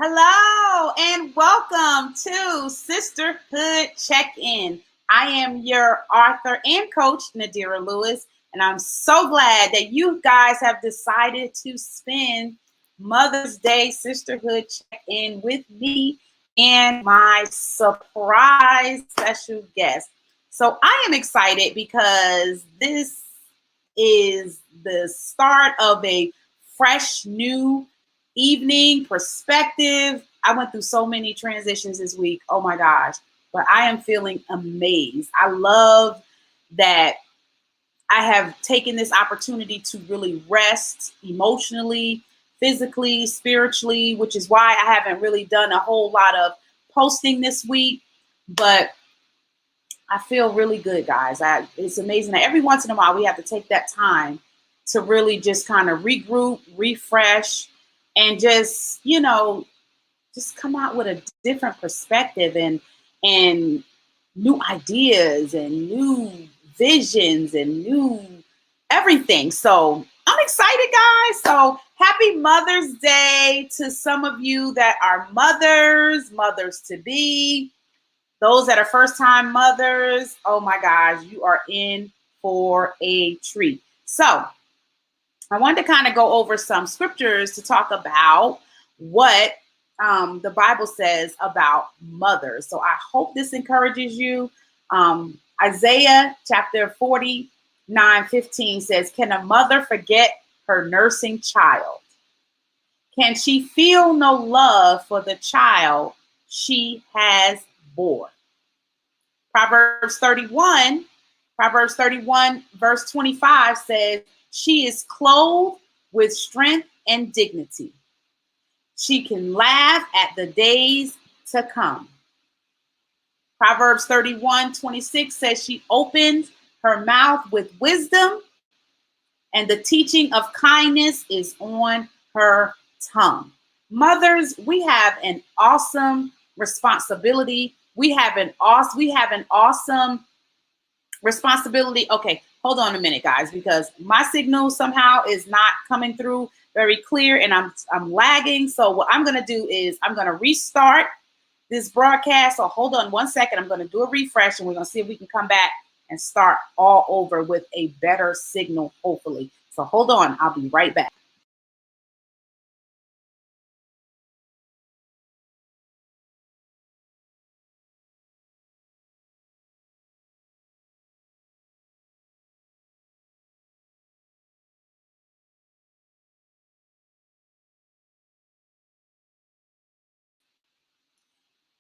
Hello and welcome to Sisterhood Check-in. I am your author and coach, Nadira Lewis, and I'm so glad that you guys have decided to spend Mother's Day Sisterhood Check-in with me and my surprise special guest. So I am excited because this is the start of a fresh new evening perspective. I went through so many transitions this week. Oh my gosh. But I am feeling amazed. I love that I have taken this opportunity to really rest emotionally, physically, spiritually, which is why I haven't really done a whole lot of posting this week. But I feel really good, guys. It's amazing that every once in a while we have to take that time to really just kind of regroup, refresh, and just come out with a different perspective and new ideas and new visions and new everything. So I'm excited, guys. So happy Mother's Day to some of you that are mothers to be. Those that are first time mothers, oh my gosh, you are in for a treat. So I wanted to kind of go over some scriptures to talk about what the Bible says about mothers. So I hope this encourages you. Isaiah chapter 49:15 says, "Can a mother forget her nursing child? Can she feel no love for the child she has born?" Proverbs 31, Proverbs 31, verse 25 says, "She is clothed with strength and dignity. She can laugh at the days to come." Proverbs 31:26 says, "She opened her mouth with wisdom, and the teaching of kindness is on her tongue." Mothers, we have an awesome responsibility. We have an awesome responsibility. Okay, hold on a minute, guys, because my signal somehow is not coming through very clear, and I'm lagging. So what I'm gonna do is I'm gonna restart this broadcast. So hold on one second. I'm gonna do a refresh, and we're gonna see if we can come back and start all over with a better signal, hopefully. So hold on. I'll be right back.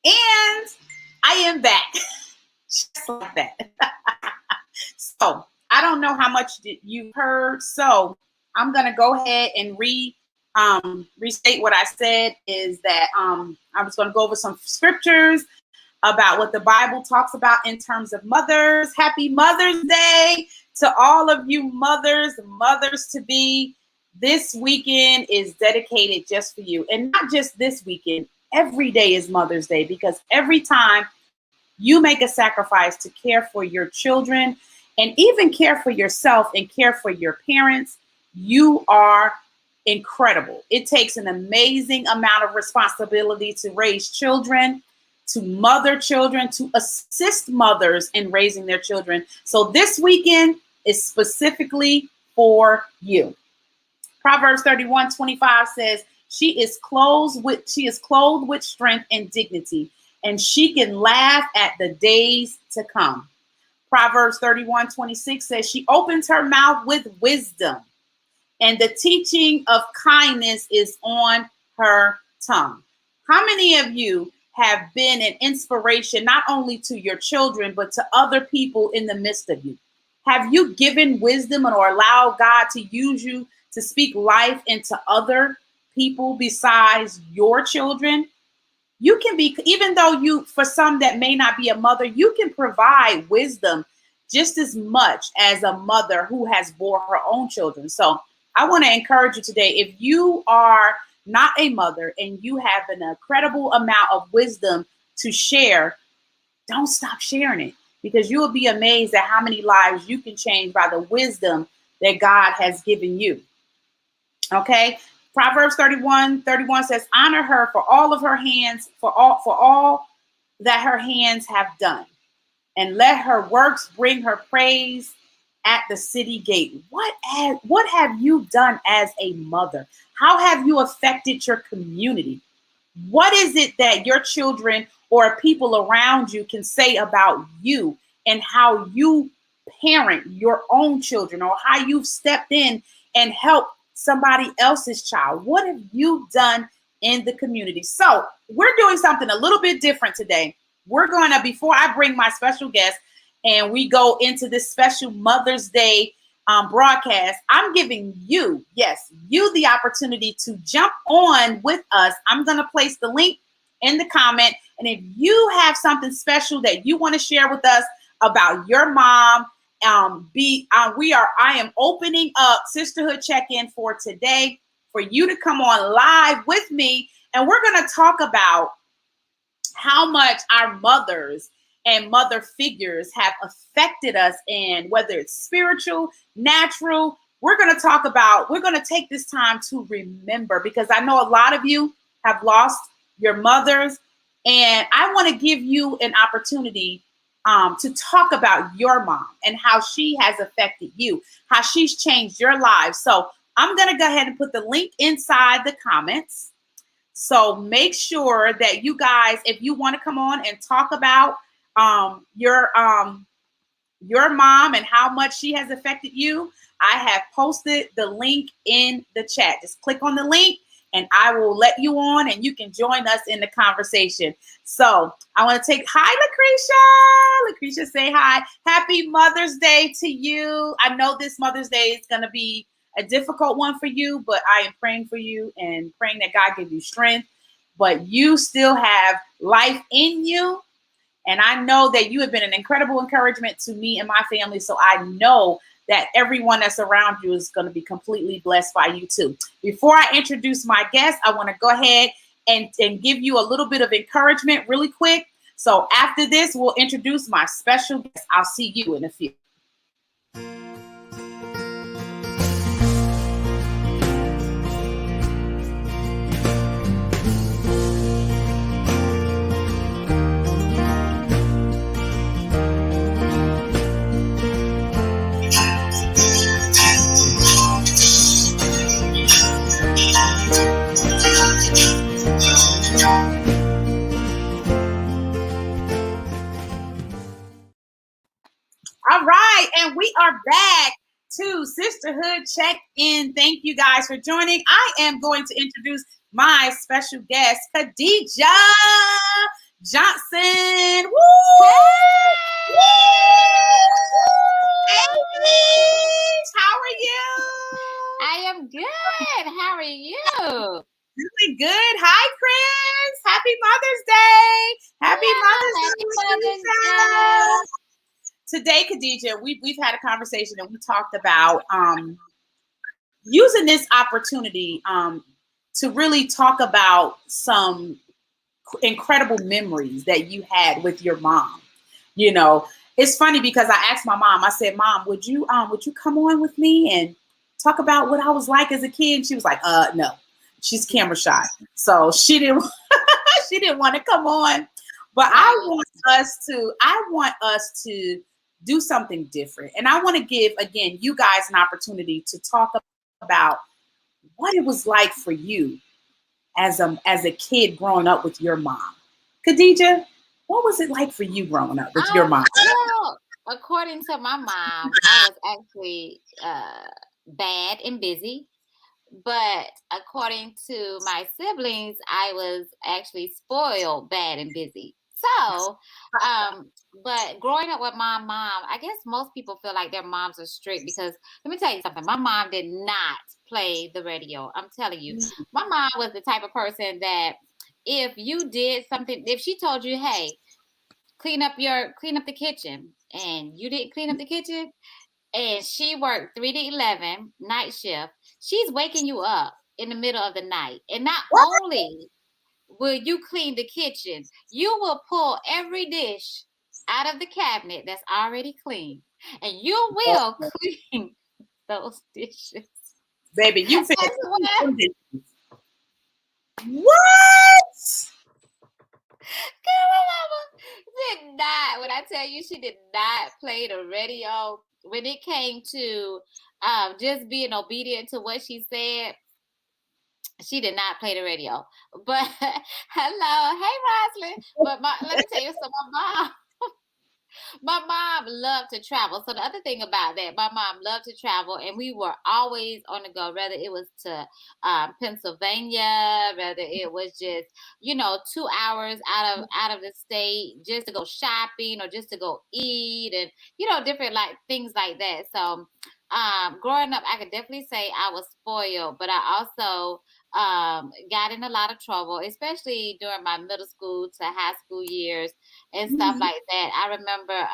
And I am back. Just like that. So I don't know how much you heard. So I'm gonna go ahead and restate what I said. Is that I was gonna go over some scriptures about what the Bible talks about in terms of mothers. Happy Mother's Day to all of you mothers to be. This weekend is dedicated just for you, and not just this weekend. Every day is Mother's Day, because every time you make a sacrifice to care for your children and even care for yourself and care for your parents, you are incredible. It takes an amazing amount of responsibility to raise children, to mother children, to assist mothers in raising their children. So this weekend is specifically for you. Proverbs 31:25 says, she is clothed with strength and dignity, and she can laugh at the days to come." Proverbs 31:26 says, "She opens her mouth with wisdom, and the teaching of kindness is on her tongue." How many of you have been an inspiration not only to your children, but to other people in the midst of you? Have you given wisdom or allowed God to use you to speak life into other people besides your children? You can be, even though for some that may not be a mother, you can provide wisdom just as much as a mother who has bore her own children. So I want to encourage you today, if you are not a mother and you have an incredible amount of wisdom to share, don't stop sharing it, because you will be amazed at how many lives you can change by the wisdom that God has given you. Okay. Proverbs 31:31 says, honor her for all of her hands, for all that her hands have done, and let her works bring her praise at the city gate. What have you done as a mother? How have you affected your community? What is it that your children or people around you can say about you and how you parent your own children, or how you've stepped in and helped somebody else's child? What have you done in the community? So we're doing something a little bit different today. We're going to, before I bring my special guest and we go into this special Mother's Day broadcast, I'm giving you, yes, you, the opportunity to jump on with us. I'm going to place the link in the comment. And if you have something special that you want to share with us about your mom, I am opening up Sisterhood Check-In for today for you to come on live with me. And we're going to talk about how much our mothers and mother figures have affected us, in whether it's spiritual, natural. We're going to take this time to remember, because I know a lot of you have lost your mothers, and I want to give you an opportunity to talk about your mom and how she has affected you, how she's changed your life. So I'm going to go ahead and put the link inside the comments. So make sure that you guys, if you want to come on and talk about your mom and how much she has affected you, I have posted the link in the chat. Just click on the link and I will let you on and you can join us in the conversation. So I want to take, hi, Lucretia. Lucretia, say hi. Happy Mother's Day to you. I know this Mother's Day is going to be a difficult one for you, but I am praying for you and praying that God give you strength. But you still have life in you. And I know that you have been an incredible encouragement to me and my family. So I know that everyone that's around you is going to be completely blessed by you too. Before I introduce my guest, I want to go ahead and give you a little bit of encouragement really quick. So after this, we'll introduce my special guest. I'll see you in a few. All right, and we are back to Sisterhood Check-In. Thank you guys for joining. I am going to introduce my special guest, Khadijah Johnson. Woo! Hey, how are you? I am good. How are you? Really good. Hi, Chris. Happy Mother's Day. Happy Mother's Day. Today, Khadijah, we've had a conversation and we talked about using this opportunity to really talk about some incredible memories that you had with your mom. You know, it's funny because I asked my mom, I said, Mom, would you come on with me and talk about what I was like as a kid? And she was like, no, she's camera shy. So she didn't want to come on. But I want us to do something different. And I want to give, again, you guys an opportunity to talk about what it was like for you as a kid growing up with your mom. Khadijah, what was it like for you growing up with your mom? Well, according to my mom, I was actually bad and busy. But according to my siblings, I was actually spoiled, bad, and busy. So, but growing up with my mom, I guess most people feel like their moms are strict, because let me tell you something. My mom did not play the radio. I'm telling you, my mom was the type of person that if you did something, if she told you, hey, clean up the kitchen, and you didn't clean up the kitchen, and she worked 3 to 11 night shift, she's waking you up in the middle of the night. And not only will you clean the kitchen, you will pull every dish out of the cabinet that's already clean, and you will clean those dishes. Baby, you As finna well. what? Girl, my mama did not. When I tell you, she did not play the radio. When it came to just being obedient to what she said, she did not play the radio. But hello, hey Roslyn. But let me tell you something. My mom loved to travel. So the other thing about that, my mom loved to travel, and we were always on the go. Whether it was to Pennsylvania, whether it was just 2 hours out of the state just to go shopping or just to go eat, and different like things like that. So growing up, I could definitely say I was spoiled, but I also got in a lot of trouble, especially during my middle school to high school years and stuff like that. I remember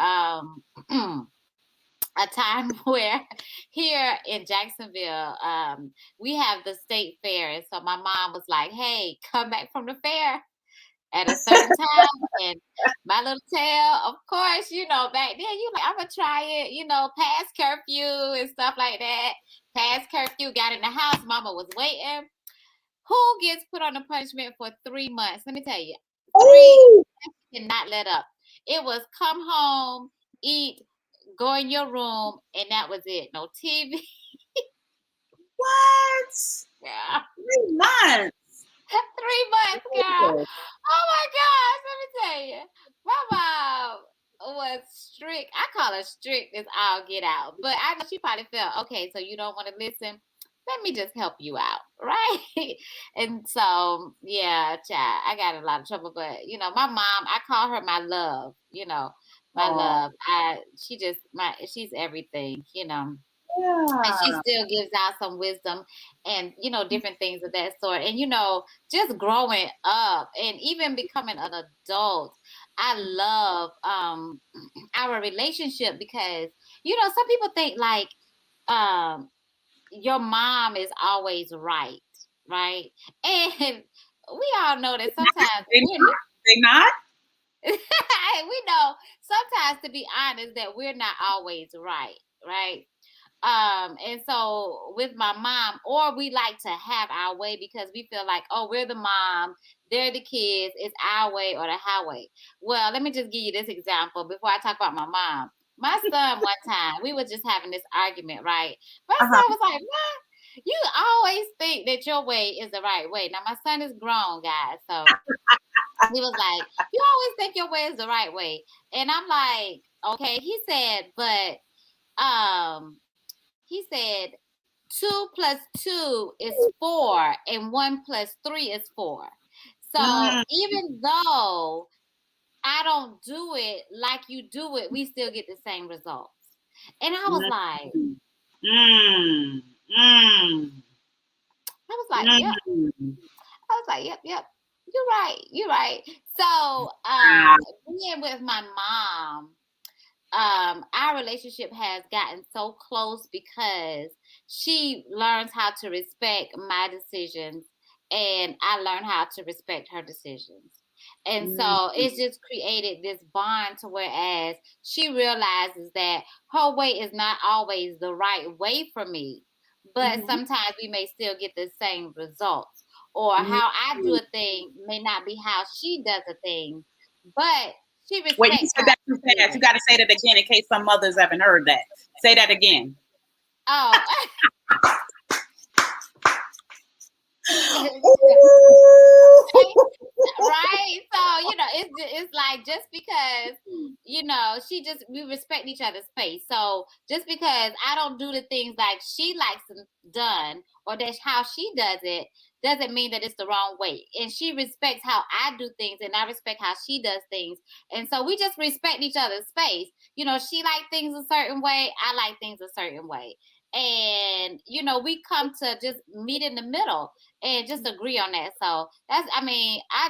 a time where here in Jacksonville, we have the state fair. And so my mom was like, hey, come back from the fair at a certain time. And my little tail, of course, back then, you like, I'm going to try it, past curfew and stuff like that. Past curfew, got in the house. Mama was waiting. Who gets put on a punishment for 3 months? Let me tell you. 3 did not let up. It was come home, eat, go in your room, and that was it. No TV. What? Yeah. 3 months. 3 months, girl. Oh my gosh, let me tell you. My mom was strict. I call her strict as all get out. But I know she probably felt, okay, so you don't want to listen. Let me just help you out, right? And so, yeah, child, I got in a lot of trouble. But my mom, I call her my love. My love. She's everything. And she Yeah. still gives out some wisdom and different things of that sort. And just growing up and even becoming an adult, I love our relationship because some people think like your mom is always right, and we all know that sometimes They not? we know sometimes, to be honest, that we're not always right. And so with my mom, or we like to have our way because we feel like, oh, we're the mom, they're the kids, it's our way or the highway. Well, let me just give you this example before I talk about my mom. My son, one time, we were just having this argument, right? My son was like, "What? You always think that your way is the right way." Now, my son is grown, guys, so he was like, "You always think your way is the right way," and I'm like, "Okay." He said, "But he said 2 plus 2 is 4, and 1 plus 3 is 4. So even though I don't do it like you do it, we still get the same results." And I was like, yep. I was like, yep. You're right. So being with my mom, our relationship has gotten so close because she learns how to respect my decisions and I learn how to respect her decisions. And so it's just created this bond to whereas she realizes that her way is not always the right way for me, but sometimes we may still get the same results. Or how I do a thing may not be how she does a thing, but she Wait, you respects said how that I too do fast. it. You got to say that again in case some mothers haven't heard that. Say that again. Oh. Right. So, it's like just because, we respect each other's space. So just because I don't do the things like she likes them done or that's how she does it, doesn't mean that it's the wrong way. And she respects how I do things and I respect how she does things. And so we just respect each other's space. She like things a certain way, I like things a certain way. And we come to just meet in the middle and just agree on that. So I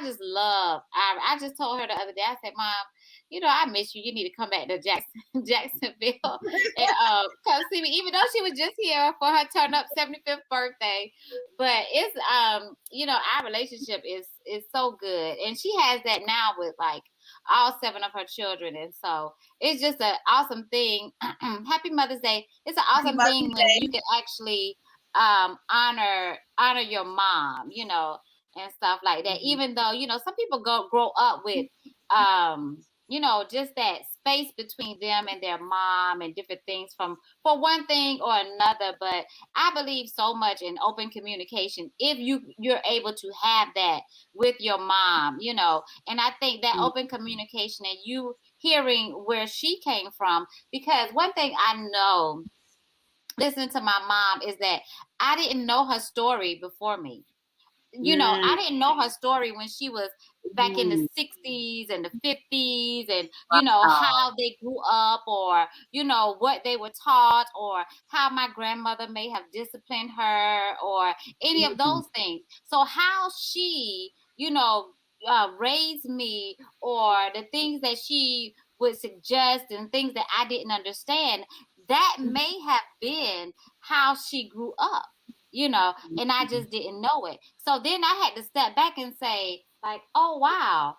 just love. I just told her the other day. I said, "Mom, I miss you. You need to come back to Jacksonville and come see me." Even though she was just here for her turn up 75th birthday, but it's our relationship is so good, and she has that now with like all 7 of her children, and so it's just an awesome thing. Happy Mother's Day! It's an awesome thing when you can actually honor your mom, and stuff like that. Even though, some people grow up with, just that space between them and their mom and different things for one thing or another. But I believe so much in open communication if you're able to have that with your mom, and I think that open communication and you hearing where she came from, because one thing I know listening to my mom is that I didn't know her story before me. I didn't know her story when she was back in the 60s and the 50s, and Wow. how they grew up, or what they were taught, or how my grandmother may have disciplined her, or any of those things. So how she raised me, or the things that she would suggest and things that I didn't understand, that may have been how she grew up, and I just didn't know it. So then I had to step back and say, like, oh wow,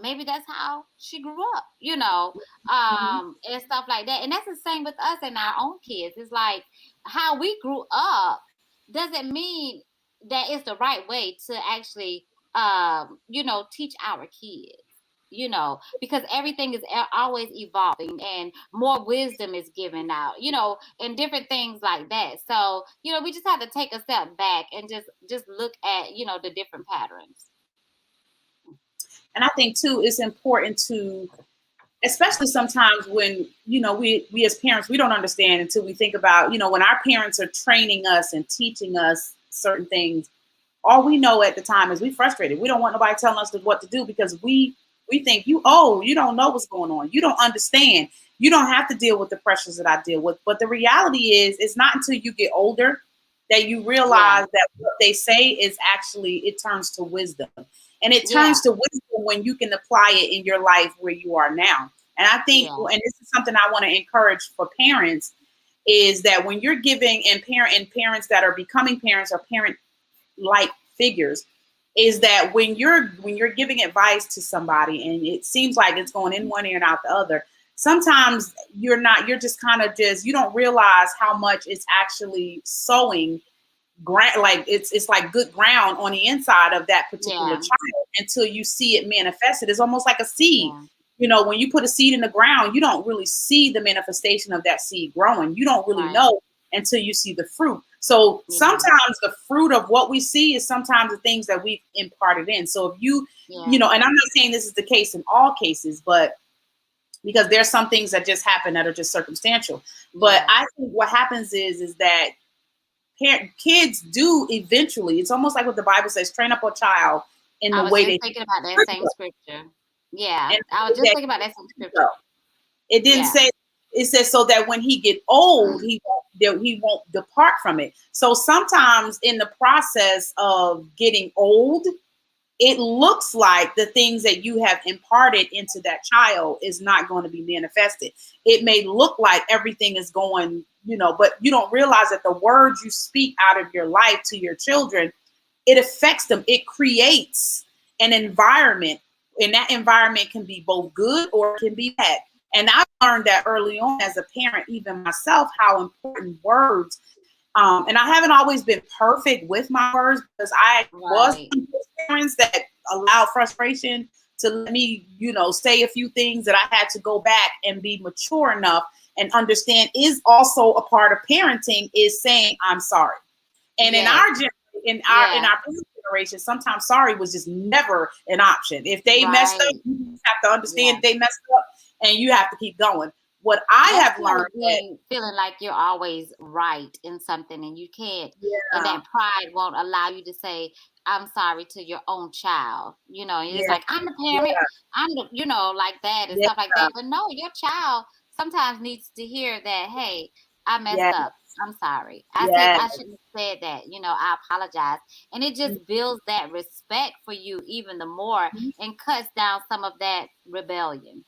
maybe that's how she grew up, and stuff like that. And that's the same with us and our own kids. It's like how we grew up doesn't mean that it's the right way to actually teach our kids, because everything is always evolving and more wisdom is given out, and different things like that. So, we just have to take a step back and just look at, the different patterns. And I think too, it's important to, especially sometimes when, we as parents, we don't understand until we think about, when our parents are training us and teaching us certain things, all we know at the time is we frustrated. We don't want nobody telling us what to do, because we think you don't know what's going on. You don't understand. You don't have to deal with the pressures that I deal with. But the reality is, it's not until you get older that you Yeah. realize that what they say is actually, it turns to wisdom. And it Yeah. turns to wisdom when you can apply it in your life where you are now. And I think, Yeah. and this is something I want to encourage for parents, is that when you're giving, and parents that are becoming parents or parent like figures, is that when you're giving advice to somebody and it seems like it's going in one ear and out the other, sometimes you're just kind of just, you don't realize how much it's actually sowing like it's like good ground on the inside of that particular Yeah. child until you see it manifested. It's almost like a seed. Yeah. When you put a seed in the ground, you don't really see the manifestation of that seed growing. You don't really Right. know until you see the fruit. So Yeah. sometimes the fruit of what we see is sometimes the things that we've imparted in. So if Yeah. and I'm not saying this is the case in all cases, but because there's some things that just happen that are just circumstantial. But Yeah. I think what happens is that kids do eventually. It's almost like what the Bible says: train up a child in I the was way just they thinking about that same scripture. Yeah. and I was just thinking about that same scripture. it didn't Yeah. say. It says so that when he get old, he won't depart from it. So sometimes in the process of getting old, it looks like the things that you have imparted into that child is not going to be manifested. It may look like everything is going, but you don't realize that the words you speak out of your life to your children, it affects them. It creates an environment, and that environment can be both good or it can be bad. And I learned that early on as a parent, even myself, how important words. And I haven't always been perfect with my words, because I was Right. one of those parents that allowed frustration to let me, say a few things that I had to go back and be mature enough and understand is also a part of parenting, is saying I'm sorry. And in Yes. our Yeah. parents' generation, sometimes sorry was just never an option. If they messed up, Right. you just have to understand Yeah. they messed up, and you have to keep going. What I That's have part learned of that, being feeling like you're always right in something, and you can't, and yeah, that pride won't allow you to say I'm sorry to your own child. And it's yeah, like I'm the parent, yeah, I'm the, like that and yeah, stuff like that. But no, your child sometimes needs to hear that, hey, I messed yeah, up. I'm sorry. yeah, I shouldn't have said that. I apologize. And it just builds that respect for you even the more and cuts down some of that rebellion.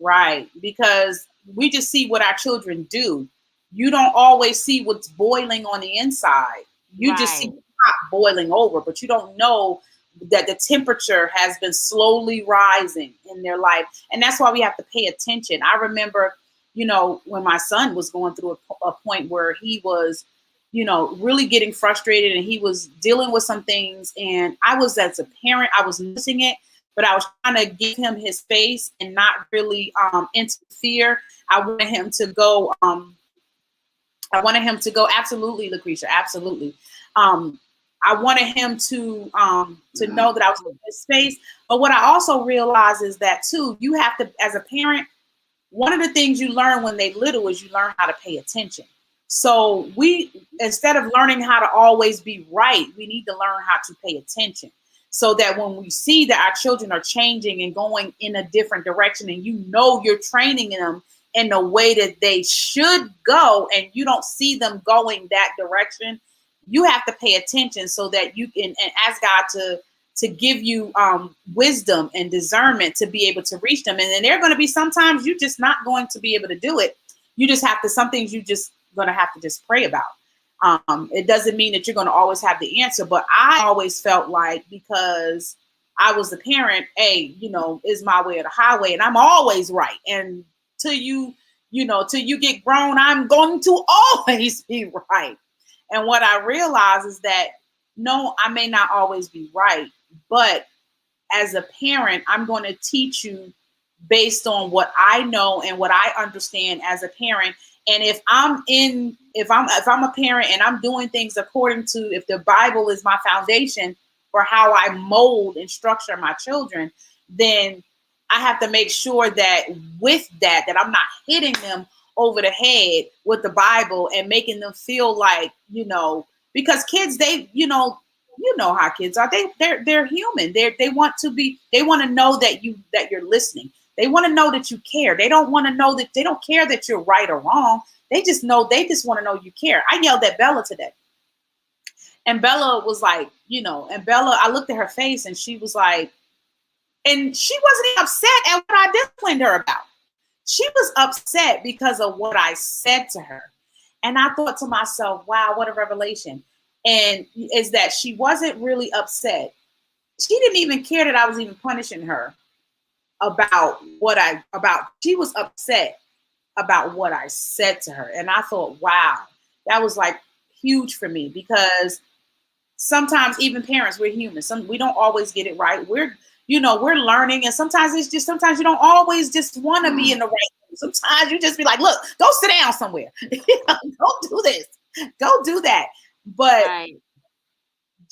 right. Because we just see what our children do. You don't always see what's boiling on the inside. You just see Right. the pot boiling over, but you don't know that the temperature has been slowly rising in their life. And that's why we have to pay attention. I remember, when my son was going through a point where he was really getting frustrated, and he was dealing with some things. And I was, as a parent, I was missing it, but I was trying to give him his space and not really interfere. I wanted him to go. Absolutely, Lucretia, absolutely. I wanted him to know that I was in his space. But what I also realized is that too, you have to, as a parent, one of the things you learn when they little is you learn how to pay attention. So instead of learning how to always be right, we need to learn how to pay attention, so that when we see that our children are changing and going in a different direction, and you're training them in the way that they should go, and you don't see them going that direction, you have to pay attention so that you can, and ask God to give you wisdom and discernment to be able to reach them. And then there are going to be sometimes you're just not going to be able to do it. You just have to, some things you just going to have to just pray about. It doesn't mean that you're going to always have the answer, but I always felt like, because I was the parent, is my way or the highway, and I'm always right. And till you get grown, I'm going to always be right. And what I realize is that, no, I may not always be right, but as a parent, I'm going to teach you based on what I know and what I understand as a parent. And if I'm a parent and I'm doing things according to, if the Bible is my foundation for how I mold and structure my children, then I have to make sure that with that I'm not hitting them over the head with the Bible and making them feel like, because kids, how kids are. They're human. They want to know that you're listening. They want to know that you care. They don't care that you're right or wrong. They just want to know you care. I yelled at Bella today. And Bella was like, I looked at her face, and she was like, and she wasn't even upset at what I disciplined her about. She was upset because of what I said to her. And I thought to myself, wow, what a revelation. And is that she wasn't really upset. She didn't even care that I was even punishing her about she was upset about what I said to her. And I thought, wow, that was like huge for me, because sometimes, even parents, we're human. We don't always get it right. We're learning. And sometimes you don't always just want to be in the right. Sometimes you just be like, look, go sit down somewhere. Don't do this. Go do that. But right.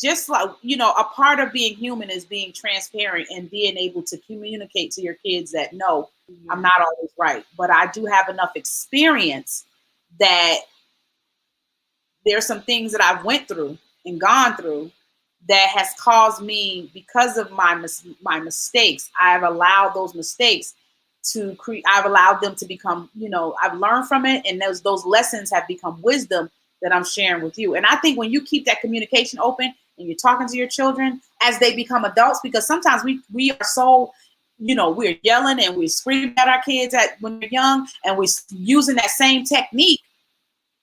Just like, a part of being human is being transparent and being able to communicate to your kids that, no, I'm not always right, but I do have enough experience that there's some things that I've went through and gone through that has caused me, because of my mistakes, I've allowed those mistakes I've allowed them to become, I've learned from it, and those lessons have become wisdom that I'm sharing with you. And I think when you keep that communication open and you're talking to your children as they become adults, because sometimes we are so, we're yelling and we're screaming at our kids when they're young, and we're using that same technique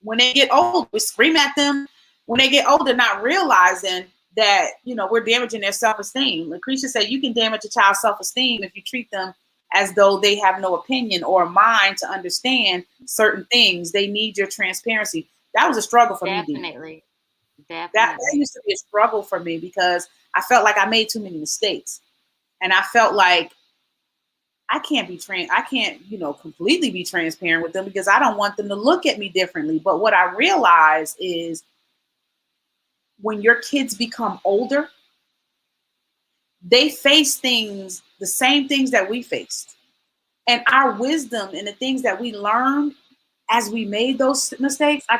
when they get old. We scream at them when they get older, not realizing that, we're damaging their self-esteem. Lucretia said you can damage a child's self-esteem if you treat them as though they have no opinion or mind to understand certain things. They need your transparency. That was a struggle for me. Definitely. That used to be a struggle for me, because I felt like I made too many mistakes, and I felt like I can't completely be transparent with them, because I don't want them to look at me differently. But what I realize is, when your kids become older, they face things, the same things that we faced, and our wisdom and the things that we learned as we made those mistakes. I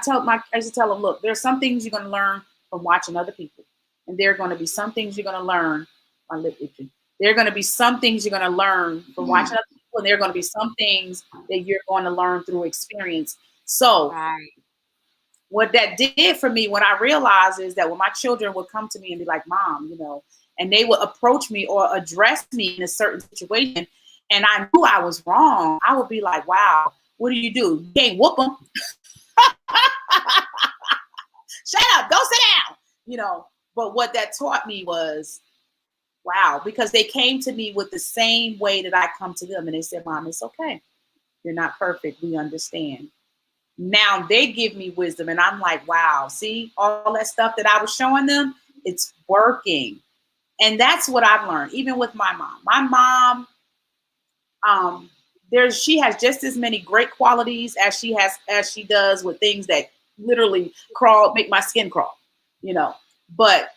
used to tell them, look, there's some things you're going to learn from watching other people, and there are going to be some things you're going to learn. There are going to be some things you're going to learn from watching other people, and there are going to be some things that you're going to learn through experience. So what that did for me, when I realized, is that when my children would come to me and be like, Mom, and they would approach me or address me in a certain situation, and I knew I was wrong, I would be like, wow, what do? You can't whoop them. Shut up, go sit down. But what that taught me was, wow, because they came to me with the same way that I come to them, and they said, Mom, it's okay. You're not perfect. We understand. Now they give me wisdom, and I'm like, wow, see all that stuff that I was showing them, it's working. And that's what I've learned, even with my mom. My mom, um, she has just as many great qualities as she does with things that literally make my skin crawl, you know. But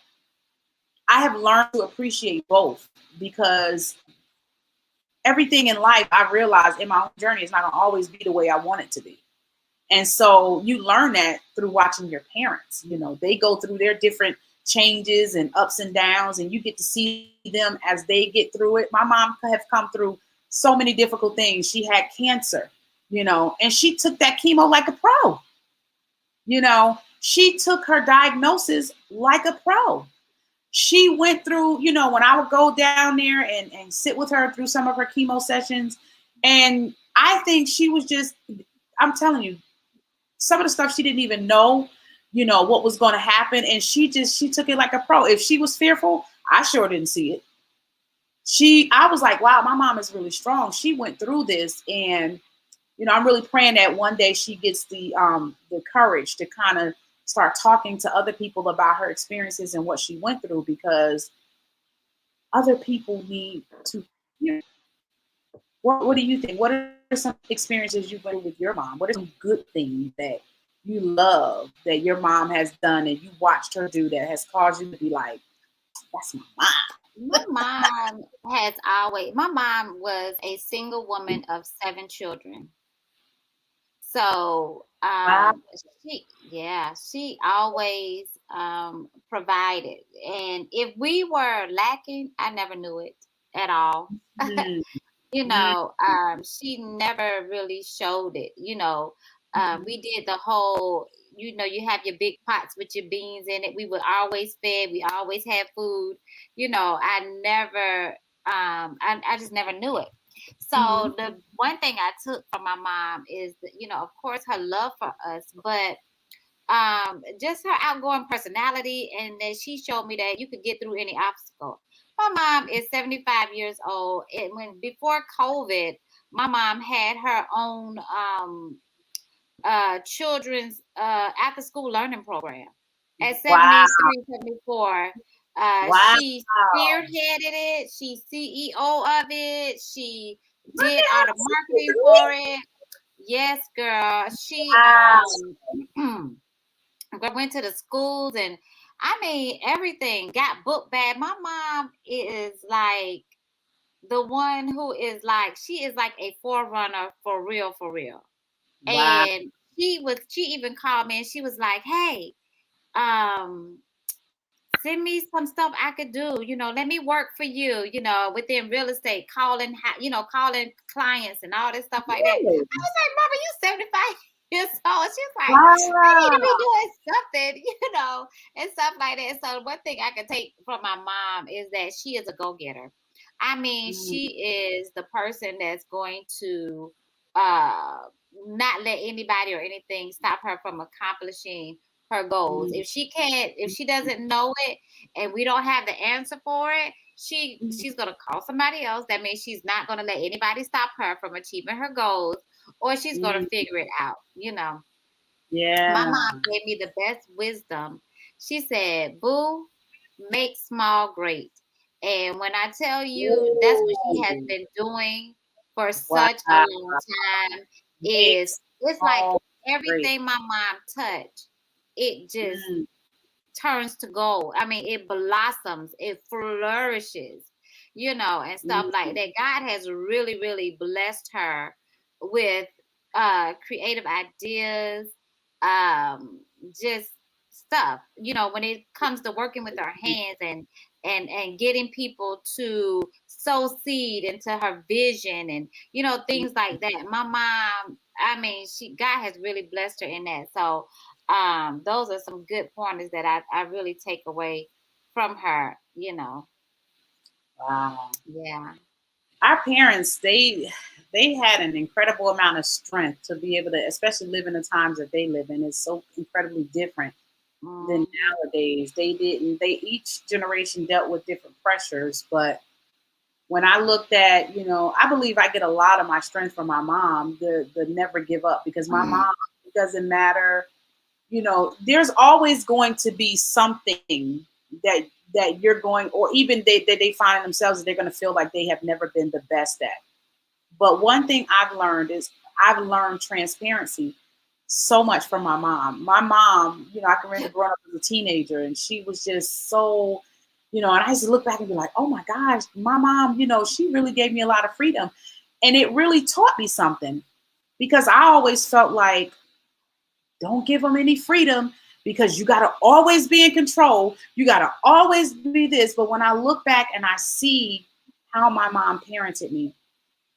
I have learned to appreciate both because everything in life I've realized in my own journey is not gonna always be the way I want it to be. And so you learn that through watching your parents. You know, they go through their different changes and ups and downs, and you get to see them as they get through it. My mom have come through so many difficult things. She had cancer, you know, and she took that chemo like a pro. You know, she took her diagnosis like a pro. She went through, you know, when I would go down there and sit with her through some of her chemo sessions. And I think she was just, I'm telling you, some of the stuff she didn't even know, you know, what was going to happen. And she took it like a pro. If she was fearful, I sure didn't see it. I was like, wow, my mom is really strong. She went through this. And, you know, I'm really praying that one day she gets the courage to kind of start talking to other people about her experiences and what she went through, because other people need to hear. What do you think? What are some experiences you went with your mom? What are some good things that you love that your mom has done and you watched her do that has caused you to be like, that's my My mom my mom was a single woman of 7 children. So mom? she always provided. And if we were lacking, I never knew it at all. Mm, mm, She never really showed it. We did the whole, you have your big pots with your beans in it. We were always fed. We always had food. I never, I just never knew it. mm, So the one thing I took from my mom is, of course, her love for us, but just her outgoing personality, and that she showed me that you could get through any obstacle. My mom is 75 years old, and when before COVID, my mom had her own children's after school learning program at wow. 73, 74. Wow. She spearheaded it. She CEO of it. She Look did at all her. the She marketing can do for it. it. Yes, girl. She Wow. went to the schools, and I mean everything got book bag. My mom is like the one who is like, she is like a forerunner for real, for real. Wow. And she even called me and she was like, hey, um send me some stuff I could do, let me work for you, within real estate, calling clients and all this stuff like that. Really? I was like, Mama, you 75 years old. She's like, I need to be Wow. doing something, and stuff like that. So one thing I can take from my mom is that she is a go-getter. I mean, Mm, she is the person that's going to uh not let anybody or anything stop her from accomplishing her goals. mm, If she doesn't know it and we don't have the answer for it, mm, she's gonna call somebody else. That means she's not gonna let anybody stop her from achieving her goals, or she's gonna mm. figure it out. My Yeah. mom gave me the best wisdom. She said, "Boo, make small great." And when I tell you, that's what she has Ooh. been doing for such a Wow. long time. Is Makes It's like all great. everything my mom touched, it just Mm, turns to gold. I mean, it blossoms, it flourishes, and stuff like mm, that. God has really, really blessed her with creative ideas, um, just stuff, when it comes to working with her hands and getting people to sow seed into her vision and things like that. My mom, I mean, God has really blessed her in that. So those are some good pointers that I really take away from her. wow. Yeah. Our parents, they had an incredible amount of strength to be able to, especially live in the times that they live in. It's so incredibly different than Hmm. nowadays. They each generation dealt with different pressures, but when I looked at, I believe I get a lot of my strength from my mom, the never give up, because my mom doesn't matter. You know, there's always going to be something that you're going, or even they find themselves, they're going to feel like they have never been the best at. But one thing I've learned is I've learned transparency so much from my mom. My mom, you know, I can remember growing up as a teenager, and she was just so, you know, and I used to look back and be like, oh my gosh, my mom, you know, she really gave me a lot of freedom. And it really taught me something, because I always felt like, don't give them any freedom, because you got to always be in control. You got to always be this. But when I look back and I see how my mom parented me,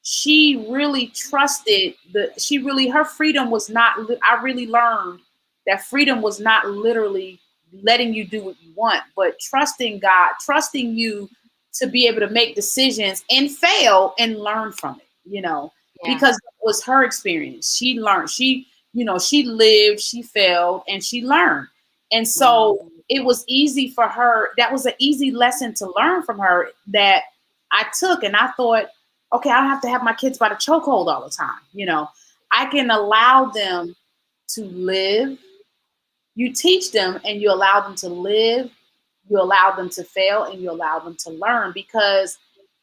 she really trusted she really, her freedom was not, I really learned that freedom was not literally letting you do what you want, but trusting God, trusting you to be able to make decisions and fail and learn from it, you know, Yeah. because it was her experience. She learned, you know, she lived, she failed, and she learned. And so Mm-hmm. it was easy for her. That was an easy lesson to learn from her that I took. And I thought, okay, I don't have to have my kids by the chokehold all the time. You know, I can allow them to live. You teach them and you allow them to live. You allow them to fail and you allow them to learn, because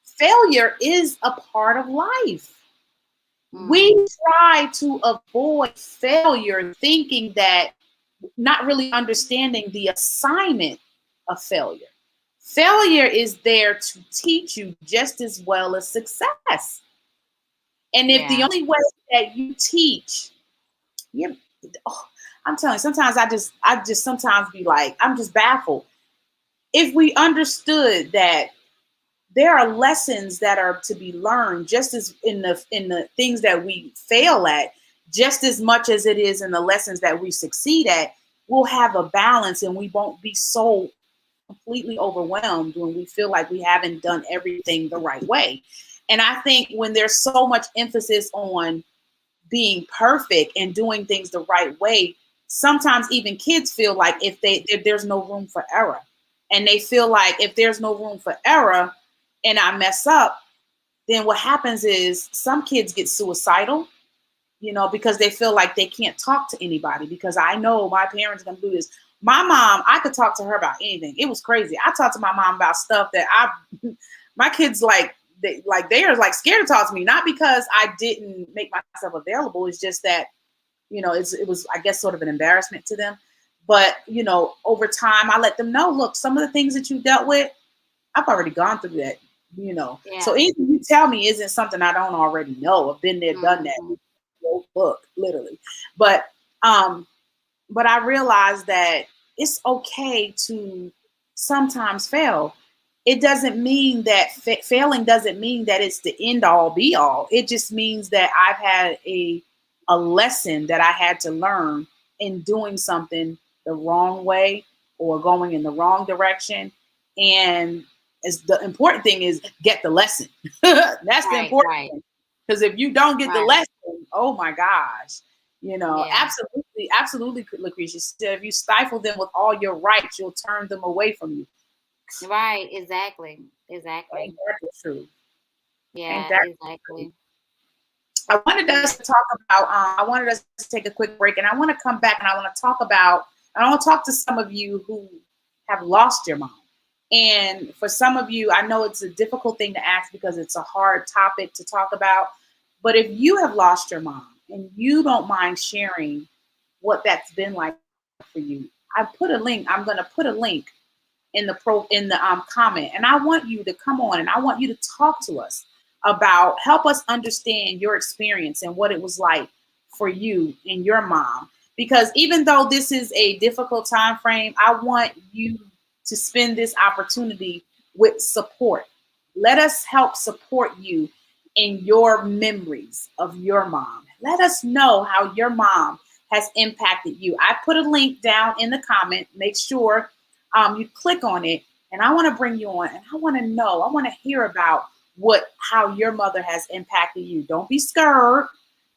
failure is a part of life. We Mm. try to avoid failure, thinking that, not really understanding the assignment of failure. Failure is there to teach you just as well as success. And if the Yeah. only way that you teach, you, oh, I'm telling you, sometimes I just sometimes be like, I'm just baffled. If we understood that there are lessons that are to be learned, just as in the things that we fail at, just as much as it is in the lessons that we succeed at, we'll have a balance and we won't be so completely overwhelmed when we feel like we haven't done everything the right way. And I think when there's so much emphasis on being perfect and doing things the right way, sometimes even kids feel like if there's no room for error. And they feel like if there's no room for error and I mess up, then what happens is some kids get suicidal, you know, because they feel like they can't talk to anybody, because I know my parents are gonna do this. My mom, I could talk to her about anything. It was crazy. I talked to my mom about stuff that my kids they are like scared to talk to me, not because I didn't make myself available. It's just that, you know, it was, I guess, sort of an embarrassment to them. But, you know, over time, I let them know, look, some of the things that you dealt with, I've already gone through that, you know. So Yeah. anything you tell me isn't something I don't already know. I've been there, done that. Mm-hmm. Book, literally. But um, but I realized that it's okay to sometimes fail. It doesn't mean that failing doesn't mean that it's the end all be all. It just means that I've had a lesson that I had to learn in doing something the wrong way or going in the wrong direction. And as the important thing is get the lesson. That's the Right. important Right. thing. Because if you don't get the Right. lesson, oh my gosh, you know, Yeah. absolutely, absolutely, Lucretia said, if you stifle them with all your rights, you'll turn them away from you. Right. Exactly. Ain't Exactly. that the truth? Ain't Yeah. that the truth? Exactly. I wanted Yeah. us to talk about. I wanted us to take a quick break, and I want to come back and I want to talk about. I want to talk to some of you who have lost your mom, and for some of you, I know it's a difficult thing to ask because it's a hard topic to talk about. But if you have lost your mom and you don't mind sharing what that's been like for you, I put a link. I'm going to put a link in the comment, and I want you to come on and I want you to talk to us about, help us understand your experience and what it was like for you and your mom, because even though this is a difficult time frame, I want you to spend this opportunity with support. Let us help support you in your memories of your mom. Let us know how your mom has impacted you. I put a link down in the comment. Make sure you click on it, and I want to bring you on, and I want to know, I want to hear about how your mother has impacted you. Don't be scared.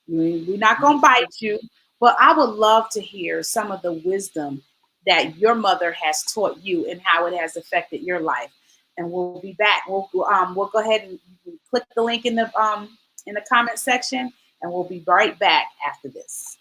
We're not going to bite you, but I would love to hear some of the wisdom that your mother has taught you and how it has affected your life. And we'll be back. We'll go ahead and click the link in the comment section, and we'll be right back after this.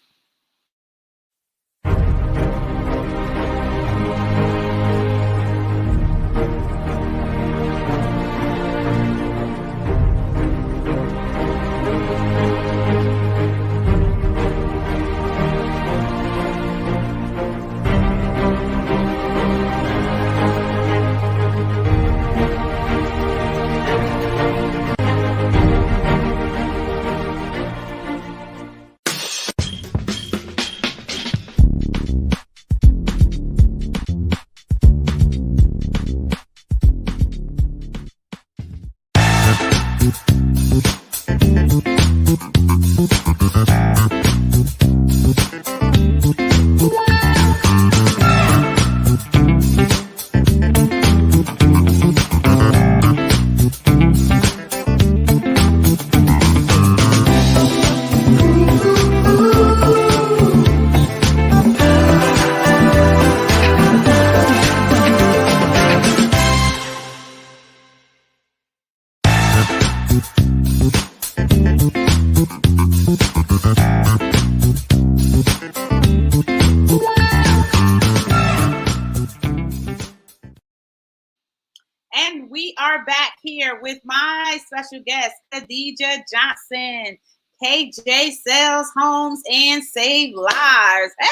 And we are back here with my special guest, Khadijah Johnson. KJ sells homes and save lives. Hey!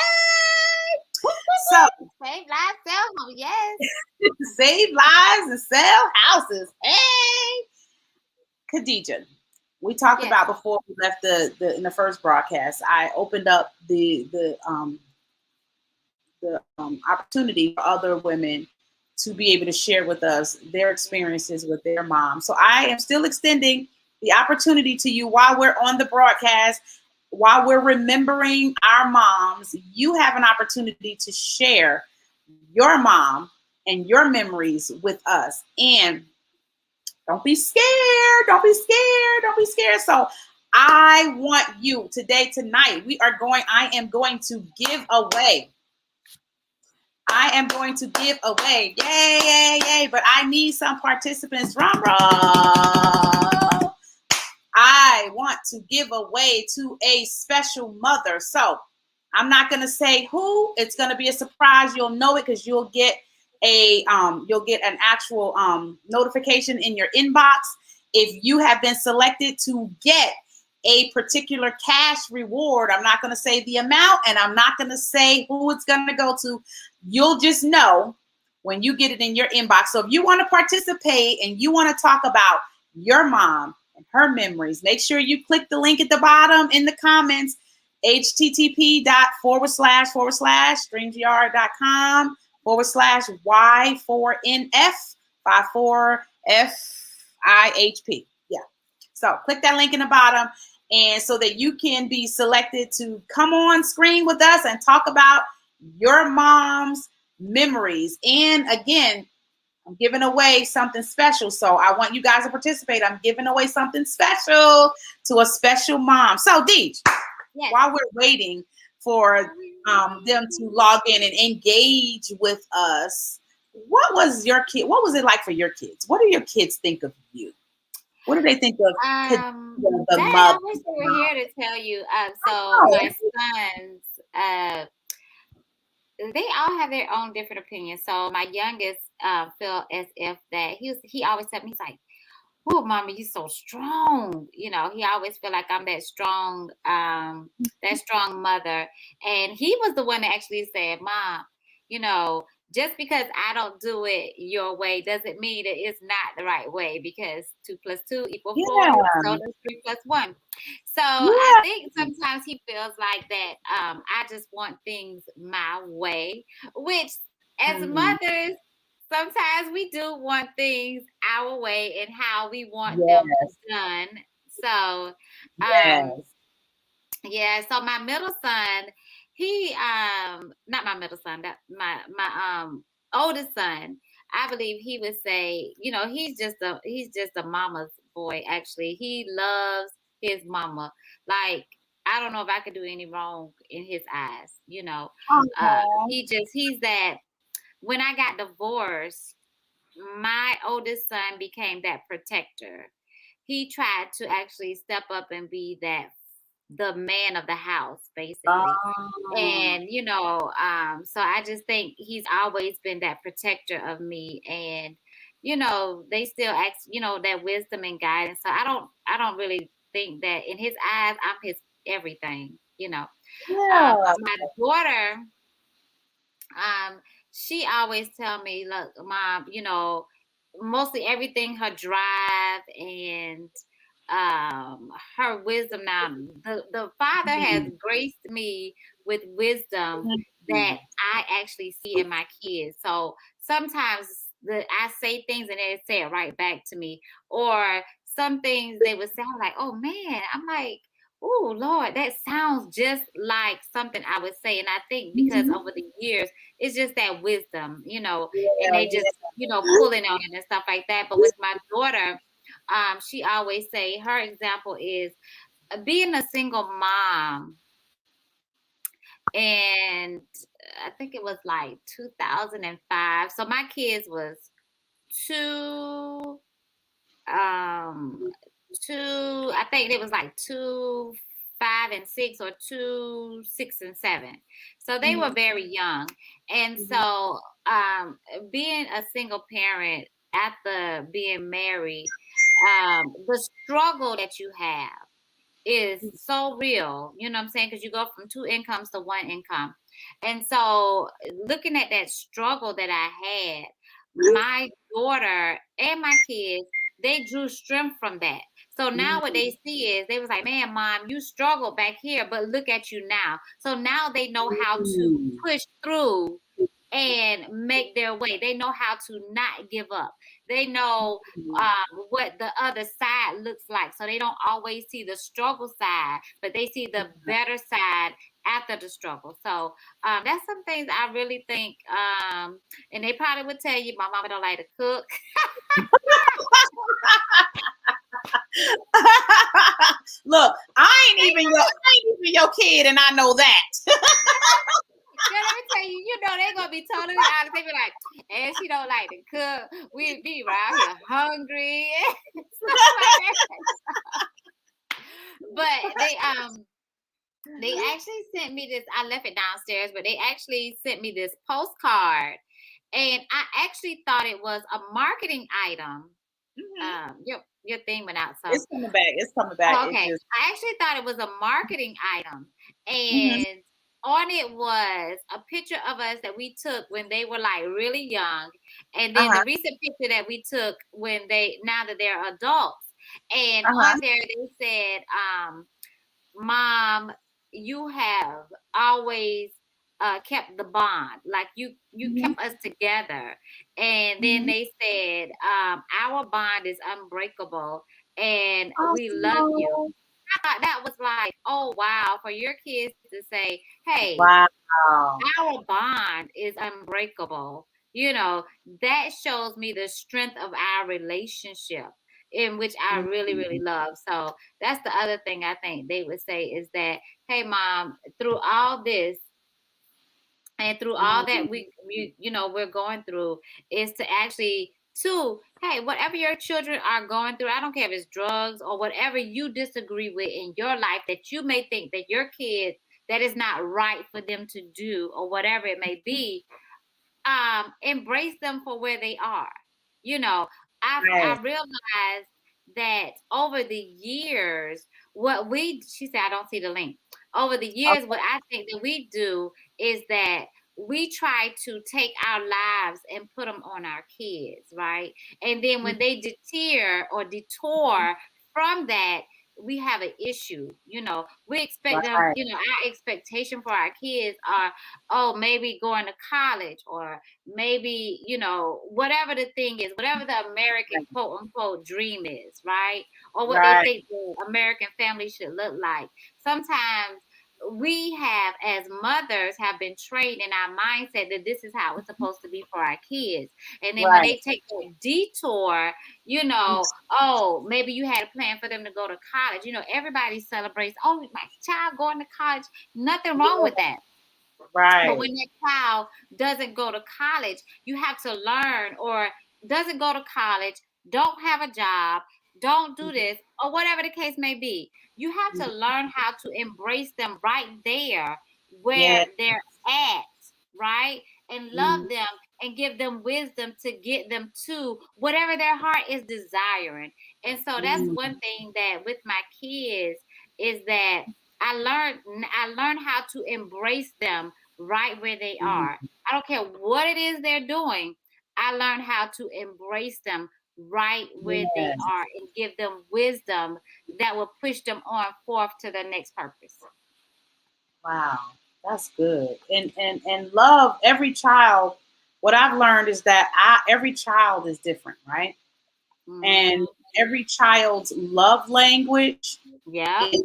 So Save lives, sell homes. Yes. save lives and sell houses. Hey, Khadijah. We talked Yes. about before we left the in the first broadcast. I opened up the opportunity for other women to be able to share with us their experiences with their mom. So I am still extending the opportunity to you while we're on the broadcast, while we're remembering our moms. You have an opportunity to share your mom and your memories with us. And don't be scared. Don't be scared. Don't be scared. So I want you today, tonight, I am going to give away. I am going to give away. Yay, yay, yay. But I need some participants. Drum roll. I want to give away to a special mother. So I'm not going to say who. It's going to be a surprise. You'll know it because you'll get an actual notification in your inbox if you have been selected to get a particular cash reward. I'm not going to say the amount, and I'm not going to say who it's going to go to. You'll just know when you get it in your inbox. So if you want to participate and you want to talk about your mom and her memories, make sure you click the link at the bottom in the comments, http://y4/streamyard.com/Y4NF54FIHP. Yeah. So click that link in the bottom, and so that you can be selected to come on screen with us and talk about your mom's memories. And again, I'm giving away something special. So I want you guys to participate. I'm giving away something special to a special mom. So Deej, yes, while we're waiting for them to log in and engage with us, what was it like for your kids? What do your kids think of you? What do they think of the mother? I wish they were here to tell you. So my sons, they all have their own different opinions. So my youngest felt as if that he always said me, he's like, "Oh, mommy, you so strong." You know, he always feel like I'm that strong mother. And he was the one that actually said, "Mom, you know, just because I don't do it your way doesn't mean that it's not the right way, because 2 + 2 = 4. So does 3 + 1. So I think sometimes he feels like that I just want things my way, which as mothers, sometimes we do want things our way and how we want them done. So, yeah. So my middle son, he not my middle son, that my oldest son, I believe he would say, you know, he's just a mama's boy. Actually, he loves his mama. Like, I don't know if I could do any wrong in his eyes. You know, he's that. When I got divorced, my oldest son became that protector. He tried to actually step up and be the man of the house, basically. And, you know, so I just think he's always been that protector of me. And, you know, they still ask, you know, that wisdom and guidance. So I don't really think that in his eyes, I'm his everything, you know. But my daughter, she always tell me, "Look, Mom, you know, mostly everything, her drive and her wisdom. Now, the Father has graced me with wisdom that I actually see in my kids. So sometimes I say things and they say it right back to me, or some things they would say, I'm like, oh man, I'm like, oh Lord, that sounds just like something I would say. And I think because Mhm. over the years, it's just that wisdom, and Yeah, they just, pulling on it and stuff like that. But with my daughter, she always say her example is being a single mom. And I think it was like 2005. So my kids was two, um, I think it was like 2, 5, and 6, or 2, 6, and 7. So they were Mhm. very young. And Mhm. so being a single parent after being married, the struggle that you have is so real, you know what I'm saying? Because you go from two incomes to one income. And so looking at that struggle that I had, my daughter and my kids, they drew strength from that. So now what they see is they was like, man, mom, you struggled back here, but look at you now. So now they know how to Mhm. push through and make their way. They know how to not give up. They know what the other side looks like. So they don't always see the struggle side, but they see the better side after the struggle. So that's some things I really think. And they probably would tell you, my mama don't like to cook. Look, I ain't even your kid, and I know that. Girl, let me tell you, they gonna be totally honest. They be like, and she don't like to cook. We be around here hungry and stuff like that. But they actually sent me this. I left it downstairs, but they actually sent me this postcard, and I actually thought it was a marketing item. Mhm. Your thing went out, so It's coming back. It's coming back. oh, It's okay. just. I actually thought it was a marketing item, Mhm. and on it was a picture of us that we took when they were like really young, and Uh then the huh. recent picture that we took when now that they're adults. And Uh huh. on there they said, Mom, you have always kept the bond. Like you Mhm. kept us together. And then Mhm. they said, our bond is unbreakable and we love you. Awesome. I thought that was like, oh wow, for your kids to say, hey, Wow. our bond is unbreakable. That shows me the strength of our relationship, in which I really, really Mhm. love. So that's the other thing I think they would say is that, hey, mom, through all this and through all that Mhm. we're going through, is to actually to hey, whatever your children are going through, I don't care if it's drugs or whatever you disagree with in your life that you may think that your kid that is not right for them to do or whatever it may be, embrace them for where they are. You know, I Right. realized that over the years, she said, I don't see the link. Over the years, what Okay. I think that we do is that we try to take our lives and put them on our kids, right? And then when they deter or detour from that, we have an issue. We expect them, Right. our expectation for our kids are, oh, maybe going to college, or maybe, whatever the thing is, whatever the American quote unquote dream is, right? Or what they Right. think the American family should look like. Sometimes we have, as mothers, have been trained in our mindset that this is how it's supposed to be for our kids. And then when Right. they take that detour, oh, maybe you had a plan for them to go to college. Everybody celebrates, oh, my child going to college. Nothing wrong with that. But Right. when that child doesn't go to college, you have to learn, or doesn't go to college, don't have a job, don't do this, or whatever the case may be. You have to learn how to embrace them right there Yeah. where they're at, right? And love Mhm. them and give them wisdom to get them to whatever their heart is desiring. And so that's Mhm. one thing that with my kids is that I learned how to embrace them right where they are. Mhm. I don't care what it is they're doing. I learned how to embrace them right where they Yes. are and give them wisdom that will push them on forth to the next purpose. Wow. That's good. And love every child. What I've learned is that every child is different, right? And Mhm. every child's love language Yeah. is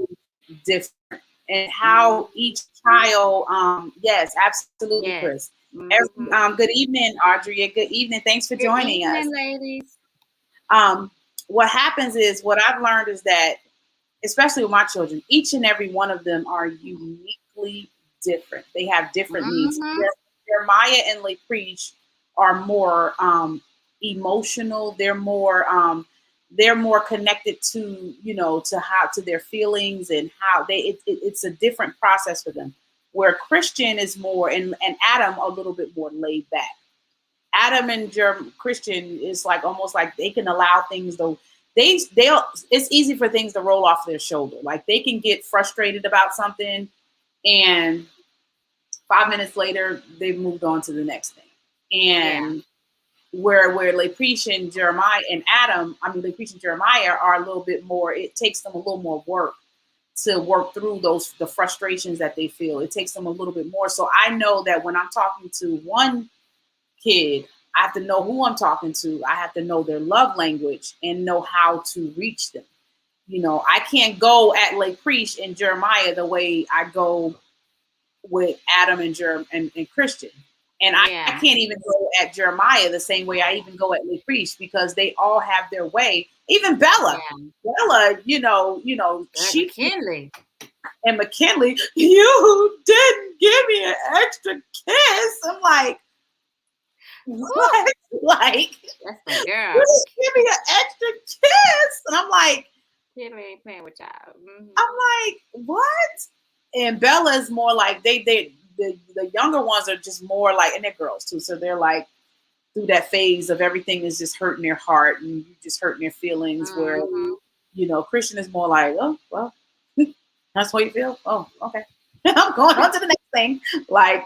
different, and how each child, yes, absolutely, Yes. Chris. Every, Mm-hmm. good evening, Audrey. Good evening. Thanks for Good joining us. evening, ladies. Um, what happens is, what I've learned is that, especially with my children, each and every one of them are uniquely different. They have different needs. Mm-hmm. Jeremiah and LaPreach are more emotional. They're more connected to, to how, to their feelings, and how it's a different process for them. Where Christian is more, and Adam a little bit more laid back. Adam and Christian is like almost like they can allow things to they'll it's easy for things to roll off their shoulder. Like they can get frustrated about something, and 5 minutes later they've moved on to the next thing. Yeah. And where Lapreach and Jeremiah and Adam, I mean Lapreach and Jeremiah are a little bit more, it takes them a little more work to work through the frustrations that they feel. It takes them a little bit more. So I know that when I'm talking to one kid, I have to know who I'm talking to. I have to know their love language and know how to reach them. I can't go at Lapreach and Jeremiah the way I go with Adam and Christian. And I Yeah. can't even go at Jeremiah the same way I even go at Lapreach, because they all have their way. Even Bella. Yeah. Bella, she McKinley. and McKinley, you didn't give me an extra kiss. I'm like, what? Like, That's my you girl. didn't give me an extra kiss. And I'm like, Kinley ain't playing with y'all. Mm-hmm. I'm like, what? And Bella's more like the younger ones are just more like, and they're girls too, so they're like through that phase of everything is just hurting their heart and you just hurting their feelings. Where Christian is more like, oh well, that's what you feel. Oh, okay, I'm going on to the next thing. Like,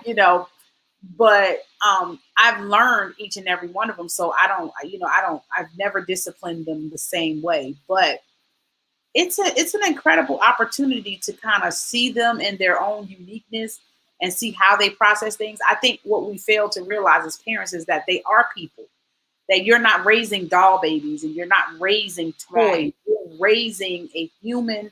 but I've learned each and every one of them, so I've never disciplined them the same way. But it's an incredible opportunity to kind of see them in their own uniqueness and see how they process things. I think what we fail to realize as parents is that they are people, that you're not raising doll babies and you're not raising toys. Right. You're raising a human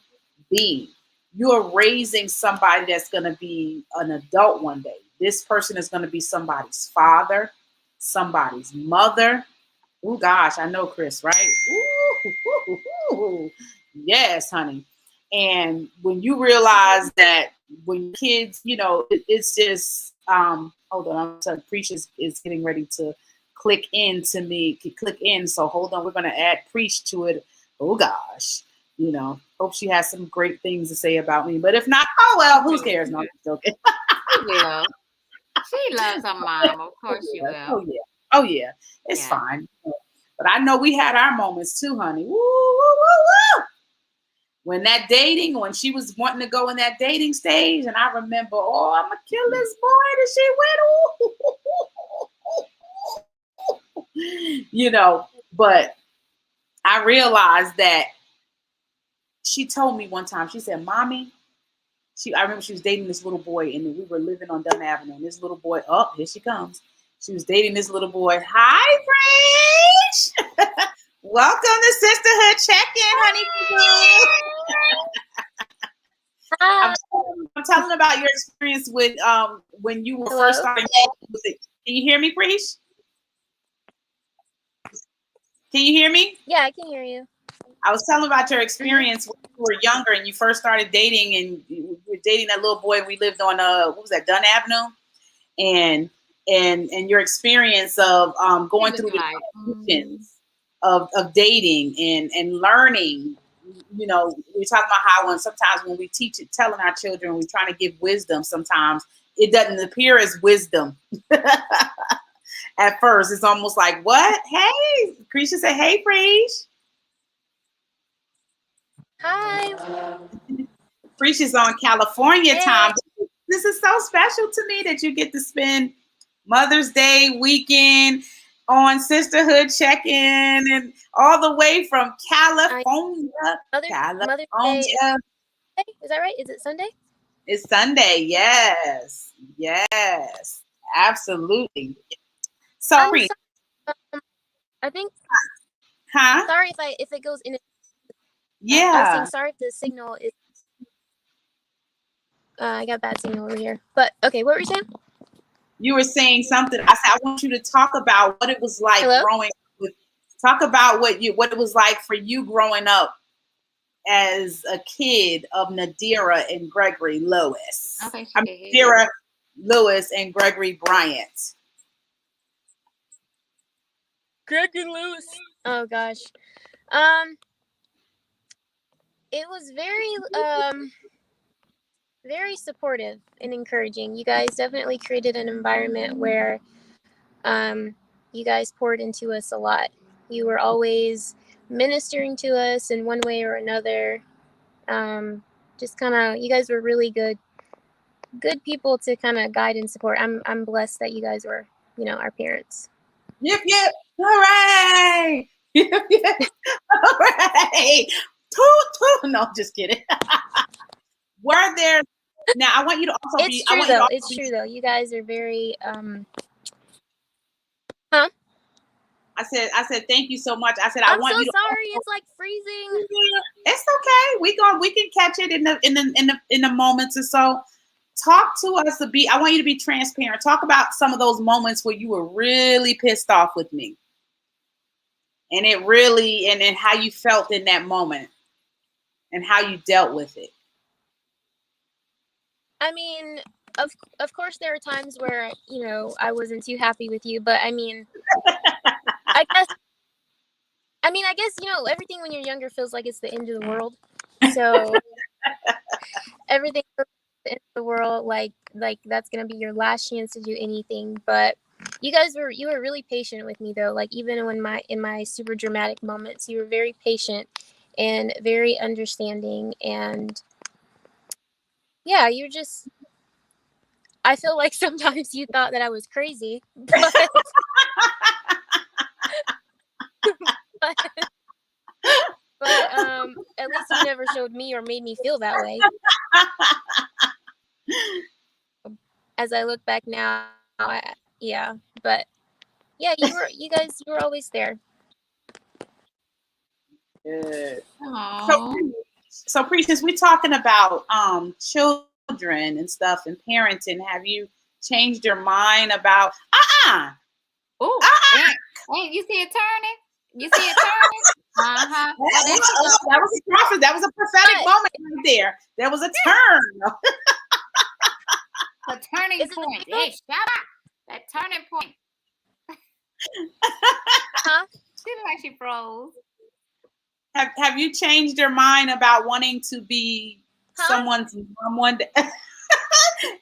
being. You're raising somebody that's going to be an adult one day. This person is going to be somebody's father, somebody's mother. Oh gosh, I know Chris, right? Ooh, yes, honey. And when you realize that when kids, it's just hold on, I'm sorry, Preach is getting ready to click in to me, click in. So hold on, we're gonna add Preach to it. Oh gosh, hope she has some great things to say about me. But if not, oh well, who cares? No, I'm joking. She will. She loves her mom. Of course she will. Oh yeah. Oh yeah. It's fine. But I know we had our moments too, honey. Woo, woo, woo, woo. When when she was wanting to go in that dating stage, and I remember, oh, I'm gonna kill this boy, and she went, but I realized that she told me one time, she said, Mommy, I remember she was dating this little boy, and we were living on Dunn Avenue, and this little boy, oh, here she comes. She was dating this little boy. Hi, Preach. Welcome to Sisterhood Checkin, honey. Hi. I'm telling about your experience with when you were first starting music. Can you hear me, Preach? Can you hear me? Yeah, I can hear you. I was telling about your experience when you were younger and you first started dating, and you were dating that little boy. We lived on what was that, Dunn Avenue, and your experience of going through the transitions of dating and learning. We were talking about how sometimes when we teach it, telling our children, we're trying to give wisdom. Sometimes it doesn't appear as wisdom. At first, it's almost like, what? Hey, Creisha said, hey, Preach. Hi. Preach is on California Hey. time. This is so special to me that you get to spend Mother's Day weekend on Sisterhood Checkin, and all the way from California. Mother's Day. Is that right? Is it Sunday? It's Sunday. Yes. Yes. Absolutely. So, I think Huh? Sorry if it goes in. I was saying Yeah. sorry if the signal is. I got bad signal over here. But okay, what were you saying? You were saying something. I said I want you to talk about what it was like Hello? growing up with. Talk about what it was like for you growing up as a kid of Nadira and Gregory Lewis. Okay, she I can mean, hear you. Nadira Lewis and Gregory Bryant. Gregory Lewis. Oh gosh. It was very supportive and encouraging. You guys definitely created an environment where you guys poured into us a lot. You were always ministering to us in one way or another. Just kind of, you guys were really good people to kind of guide and support. I'm blessed that you guys were, our parents. Yep, yep. Hooray! Yep, yep. Hooray! Toot, toot. No, just kidding. Were there now? I want you to also It's true though. It's true though. You guys are very huh? I said thank you so much. I said I'm I want so you to sorry. also, It's like freezing. it's okay. We can catch it in the moments or so. Talk to us I want you to be transparent. Talk about some of those moments where you were really pissed off with me. And it really and how you felt in that moment and how you dealt with it. I mean, of course there are times where, I wasn't too happy with you, but I mean, I guess everything when you're younger feels like it's the end of the world. So everything feels like the end of the world, like that's gonna be your last chance to do anything. But you were really patient with me though. Like even in my super dramatic moments, you were very patient and very understanding. And yeah, I feel like sometimes you thought that I was crazy, but at least you never showed me or made me feel that way. As I look back now, yeah, but yeah, you were always there. Good. Aww. So Priestess, we're talking about children and stuff and parenting. Have you changed your mind about Oh, and you see it turning? You see it turning? Uh-huh. Oh, there she goes. that was a prophet. That was a prophetic moment right there. There was a turn. The turning point. Hey, shut up. That turning point. Huh? She looked like she froze. Have you changed your mind about wanting to be someone's mom one day?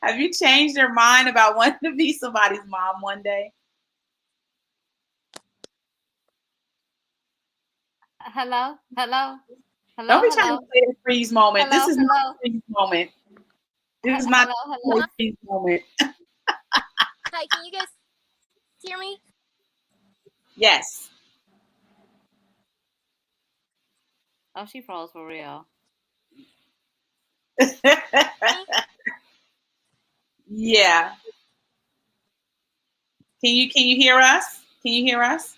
Have you changed your mind about wanting to be somebody's mom one day? Hello? Hello? Hello? Don't be Hello? trying to play the freeze moment. Hello? This is Hello? not a freeze moment. This is not Hello? a freeze moment. Hi, can you guys hear me? Yes. Oh, she froze for real. Yeah. Can you hear us? Can you hear us?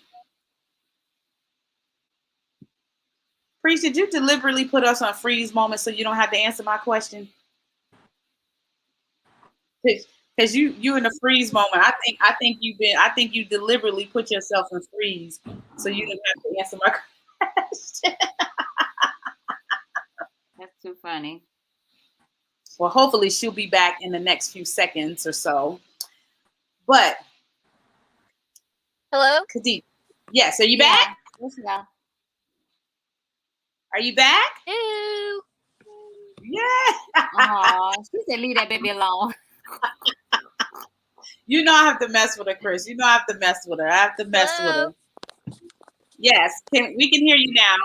Priest, did you deliberately put us on freeze moment so you don't have to answer my question? Because you in the freeze moment. I think you deliberately put yourself in freeze so you didn't have to answer my question. That's too funny. Well, hopefully she'll be back in the next few seconds or so. But Hello? Khadija, yes, are you back? Let's go. Are you back? Hello. Yeah. Oh, she said leave that baby alone. You know I have to mess with her, Chris. You know I have to mess with her. I have to mess with her. Yes, we can hear you now.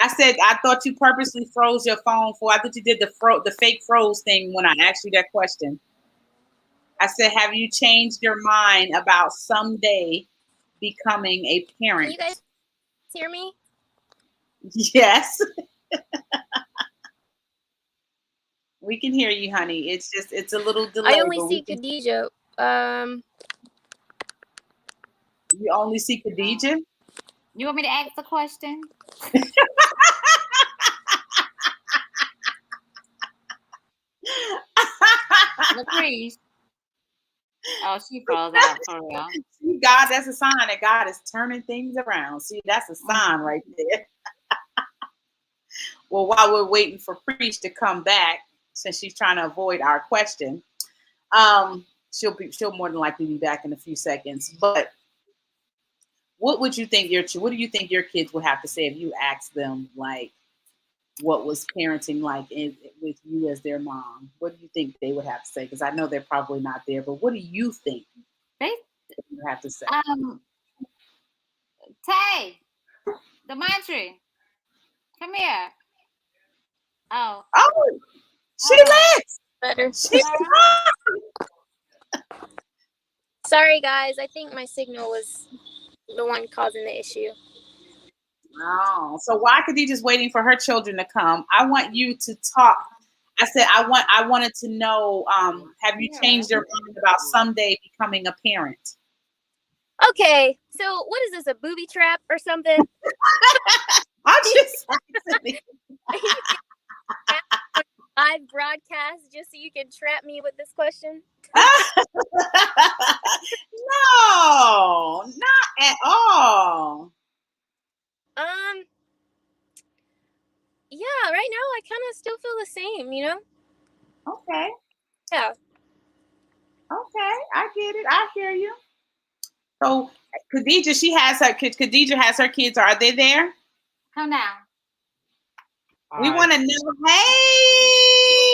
I said I thought you purposely froze your phone I thought you did the fake froze thing when I asked you that question. I said, have you changed your mind about someday becoming a parent? Can you guys hear me? Yes. We can hear you, honey. It's a little delayed. I only see Khadija. You only see Khadija? You want me to ask the question? Latrice. Oh, she froze out for real. See, God, that's a sign that God is turning things around. See, that's a sign right there. Well, while we're waiting for Preach to come back, since she's trying to avoid our question, she'll more than likely be back in a few seconds. But what do you think your kids would have to say if you asked them like what was parenting like with you as their mom? What do you think they would have to say? Because I know they're probably not there, but what do you think They would have to say? Tay, the mantra. Come here. Oh, she left. Better. She's Sorry, guys. I think my signal was the one causing the issue. Oh, so why Khadijah's waiting for her children to come? I want you to talk. I said I wanted to know, have you changed your mind about someday becoming a parent? Okay, so what is this, a booby trap or something? I'm just live broadcast just so you can trap me with this question? No, not at all. Yeah, right now I kind of still feel the same, you know? Okay. Yeah. Okay, I get it. I hear you. So Khadijah, Khadijah has her kids. Are they there? come down. We want to know. Hey,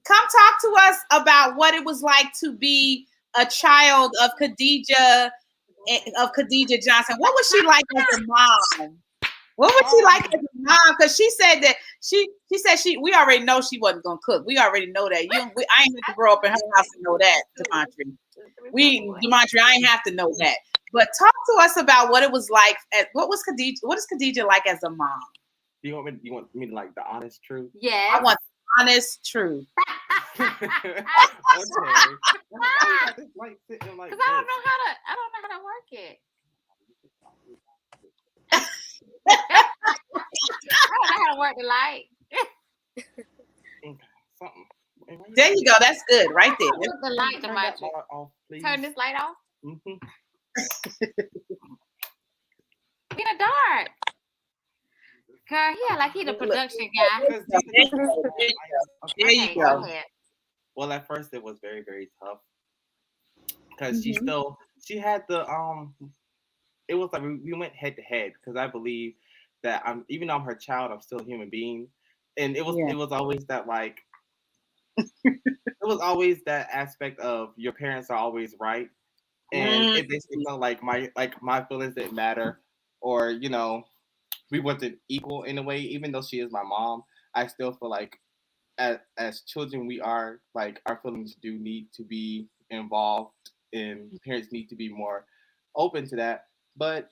come talk to us about what it was like to be a child of Khadijah Johnson. What was she like as a mom? What was she like as a mom? Because she said that she said we already know she wasn't gonna cook. We already know that. I ain't have to grow up in her house to know that, Demontre. Demontre, I ain't have to know that. But talk to us about what it was like. What is Khadijah like as a mom? You want me to like the honest truth? Yeah. I want the honest truth. Okay. Because I don't know how to work it. I don't know how to work the light. Something. There you go. That's good, right there. Put the light, Demontre. Turn this light off. Mm-hmm. In the dark. Girl, he the production guy. There you go. Well, at first it was very, very tough because she had the it was like we went head to head because I believe that even though I'm her child, I'm still a human being, and it was always that like it was always that aspect of your parents are always right, and it basically felt like my feelings didn't matter, or we wasn't equal in a way. Even though she is my mom, I still feel like as children we are like our feelings do need to be involved, and parents need to be more open to that. But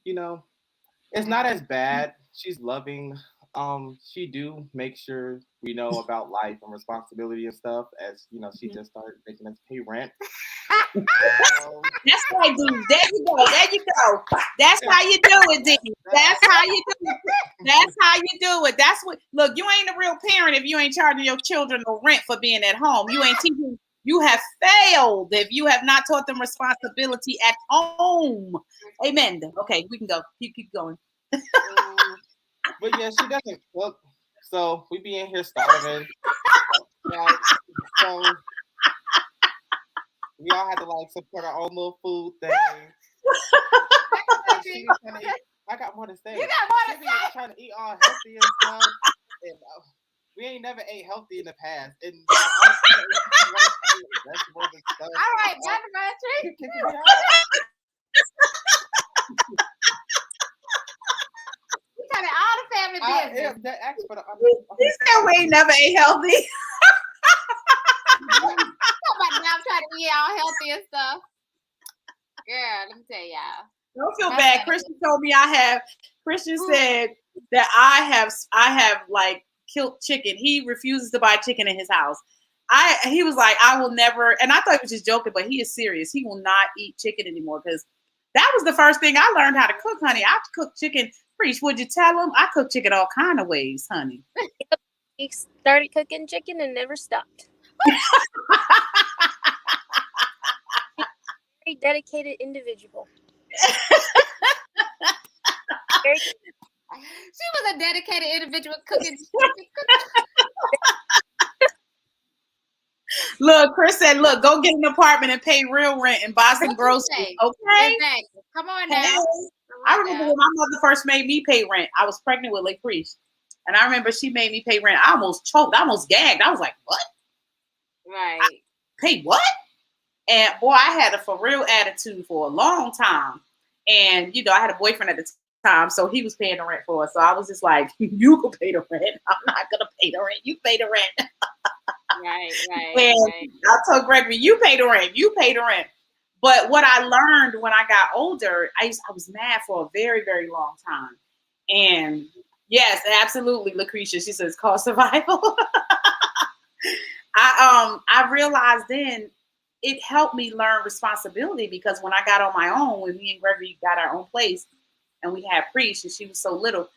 it's not as bad. She's loving. She do make sure we know about life and responsibility and stuff. As she just started making us pay rent. That's right, D. There you go. That's how you do it, D. That's how you do it. That's how you do it. That's what. Look, you ain't a real parent if you ain't charging your children no rent for being at home. You ain't teaching. You have failed if you have not taught them responsibility at home. Amen. Okay, we can go. Keep going. But yeah, she doesn't cook, so we be in here starving. Right? So we all had to like support our own little food thing. I got more to say. You got more to say. Trying to eat all healthy and stuff. And, we ain't never ate healthy in the past. And vegetables and stuff. All right, Demontre. You tell me all the family business. He said we ain't never ate healthy. I'm trying to eat all healthy and stuff. Girl, let me tell y'all. Don't feel bad. Christian told me Christian said that I have like killed chicken. He refuses to buy chicken in his house. He was like, I will never, and I thought he was just joking, but he is serious. He will not eat chicken anymore because That was the first thing I learned how to cook, honey. I cook chicken. Preach, would you tell them? I cook chicken all kind of ways, honey. He started cooking chicken and never stopped. Very dedicated individual. Very She was a dedicated individual cooking. Look, Chris said, look, go get an apartment and pay real rent and buy some What you groceries. say? Okay. Exactly. Come on now. Hey. Come I on remember now. when my mother first made me pay rent. I was pregnant with Lake Priest. And I remember she made me pay rent. I almost choked. I almost gagged. I was like, what? Right. Pay what? And boy, I had a for real attitude for a long time. And, you know, I had a boyfriend at the time, so he was paying the rent for us. So I was just like, you can pay the rent. I'm not going to pay the rent. You pay the rent. Right. And I told Gregory, you pay the rent. You pay the rent. But what I learned when I got older, I was mad for a very, very long time. And yes, absolutely, Lucretia. She says, call survival. I realized then it helped me learn responsibility, because when I got on my own, when me and Gregory got our own place and we had Priest and she was so little,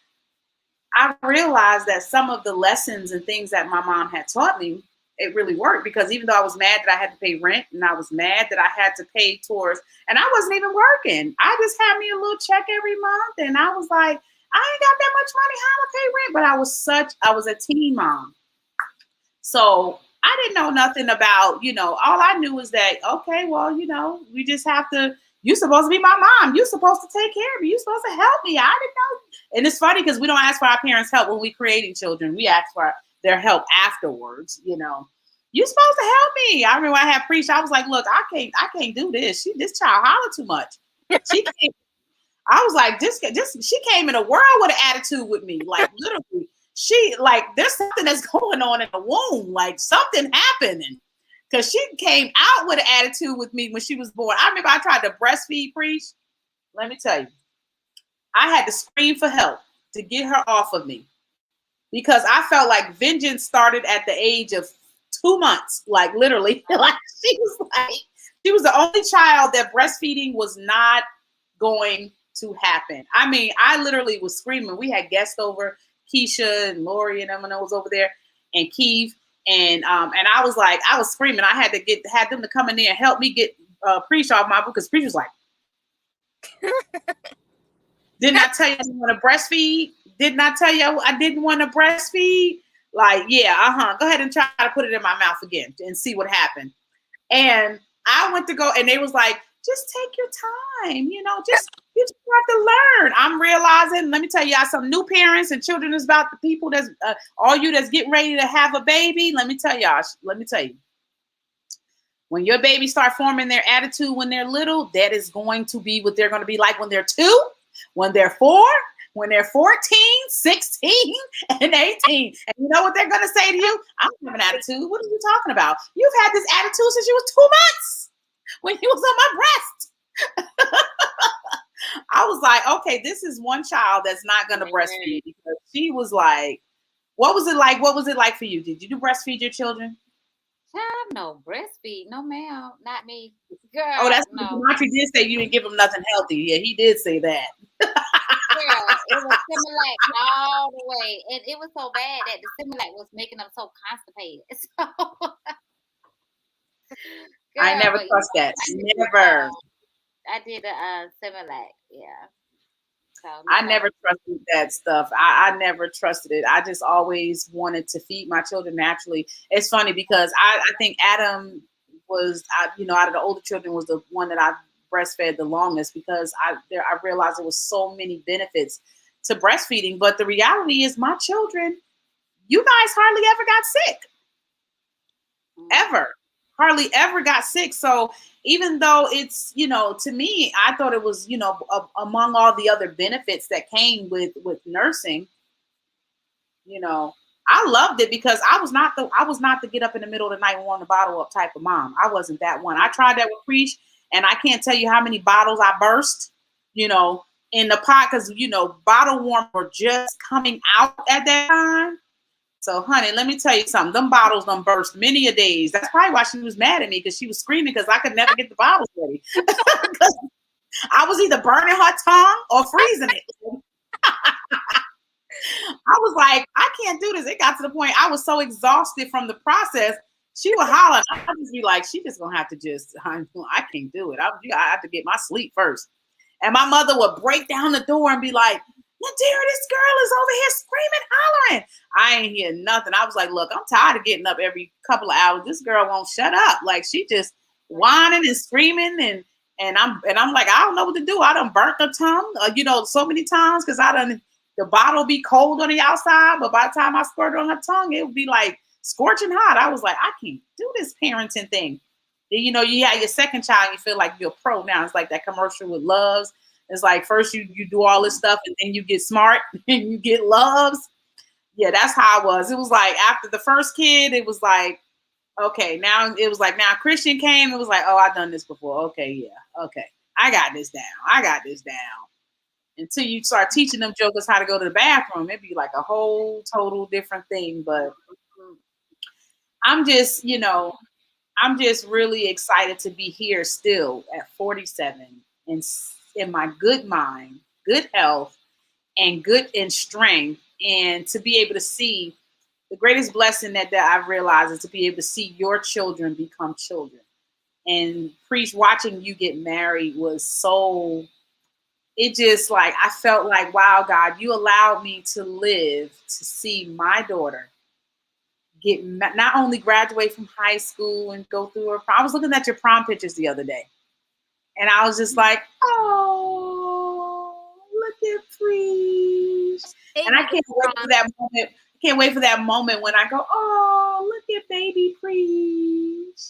I realized that some of the lessons and things that my mom had taught me, it really worked, because even though I was mad that I had to pay rent and I was mad that I had to pay towards, and I wasn't even working. I just had me a little check every month and I was like, I ain't got that much money. How am I pay rent? But I was a teen mom. So I didn't know nothing about, all I knew was that, okay, well, we just have to, you're supposed to be my mom. You're supposed to take care of me. You're supposed to help me. I didn't know. And it's funny because we don't ask for our parents' help when we're creating children. We ask for their help afterwards, You're supposed to help me. I remember I had preached. I was like, look, I can't do this. This child holler too much. She can't. I was like, she came in a world with an attitude with me. Like literally, there's something that's going on in the womb. Like something happening. Because she came out with an attitude with me when she was born. I remember I tried to breastfeed Preach. Let me tell you, I had to scream for help to get her off of me. Because I felt like vengeance started at the age of 2 months. Like literally, she was the only child that breastfeeding was not going to happen. I mean, I literally was screaming. We had guests over, Keisha and Lori and them, and I was over there, and Keith, and I was like, I was screaming. I had them to come in there and help me get Preach off my book, because Preach was like, didn't I tell you I didn't want to breastfeed? Didn't I tell you I didn't want to breastfeed? Like, yeah, go ahead and try to put it in my mouth again and see what happened. And I went to go, and they was like, just take your time, you just have to learn. I'm realizing, let me tell y'all, some new parents and children is about the people that's all you that's getting ready to have a baby. Let me tell you, when your baby start forming their attitude when they're little, that is going to be what they're going to be like when they're 2, when they're 4, when they're 14, 16, and 18. And you know what they're going to say to you? I don't have an attitude. What are you talking about? You've had this attitude since you was 2 months when you was on my breast. I was like, okay, this is one child that's not going to breastfeed, because she was like, what was it like? What was it like for you? Did you breastfeed your children? Child, no breastfeed, no ma'am, not me, girl. Oh, that's no. Demetri did say you didn't give him nothing healthy. Yeah, he did say that. Girl, it was Similac all the way, and it was so bad that the Similac was making them so constipated. So, girl, I never trust that. Never. I did a Similac, yeah. So, I never trusted that stuff. I never trusted it. I just always wanted to feed my children naturally. It's funny because I think Adam was, out of the older children, was the one that I breastfed the longest, because I realized there was so many benefits to breastfeeding. But the reality is, my children, you guys hardly ever got sick. Ever. Hardly ever got sick. So even though it's, to me, I thought it was, among all the other benefits that came with nursing, I loved it, because I was not the get up in the middle of the night and want to bottle up type of mom. I wasn't that one. I tried that with Preach, and I can't tell you how many bottles I burst, in the pot, because, bottle warmers were just coming out at that time. So, honey, let me tell you something. Them bottles done burst many a days. That's probably why she was mad at me, because she was screaming because I could never get the bottles ready. I was either burning her tongue or freezing it. I was like, I can't do this. It got to the point I was so exhausted from the process. She would holler. I'd just be like, she just gonna have to just, I can't do it. I have to get my sleep first. And my mother would break down the door and be like, Nadira, this girl is over here screaming, hollering. I ain't hear nothing. I was like, look, I'm tired of getting up every couple of hours. This girl won't shut up. Like she just whining and screaming and I'm like, I don't know what to do. I done burnt her tongue, so many times because the bottle be cold on the outside, but by the time I squirted on her tongue, it would be like scorching hot. I was like, I can't do this parenting thing. Then, you have your second child, you feel like you're a pro now. It's like that commercial with Loves. It's like first you do all this stuff and then you get smart and you get Loves. Yeah, that's how I was. It was like after the first kid, it was like, okay, now it was like now Christian came, it was like, oh, I've done this before. Okay, yeah, okay. I got this down. Until you start teaching them jokers how to go to the bathroom, it'd be like a whole total different thing. But I'm just, I'm just really excited to be here still at 47 and in my good mind, good health, and good in strength, and to be able to see the greatest blessing that I've realized is to be able to see your children become children. And Preach, watching you get married was so, it just like, I felt like, wow, God, you allowed me to live to see my daughter get not only graduate from high school and go through her prom. I was looking at your prom pictures the other day, and I was just like, oh, look at Preach. And I can't wait for that moment. Can't wait for that moment when I go, oh, look at baby Preach.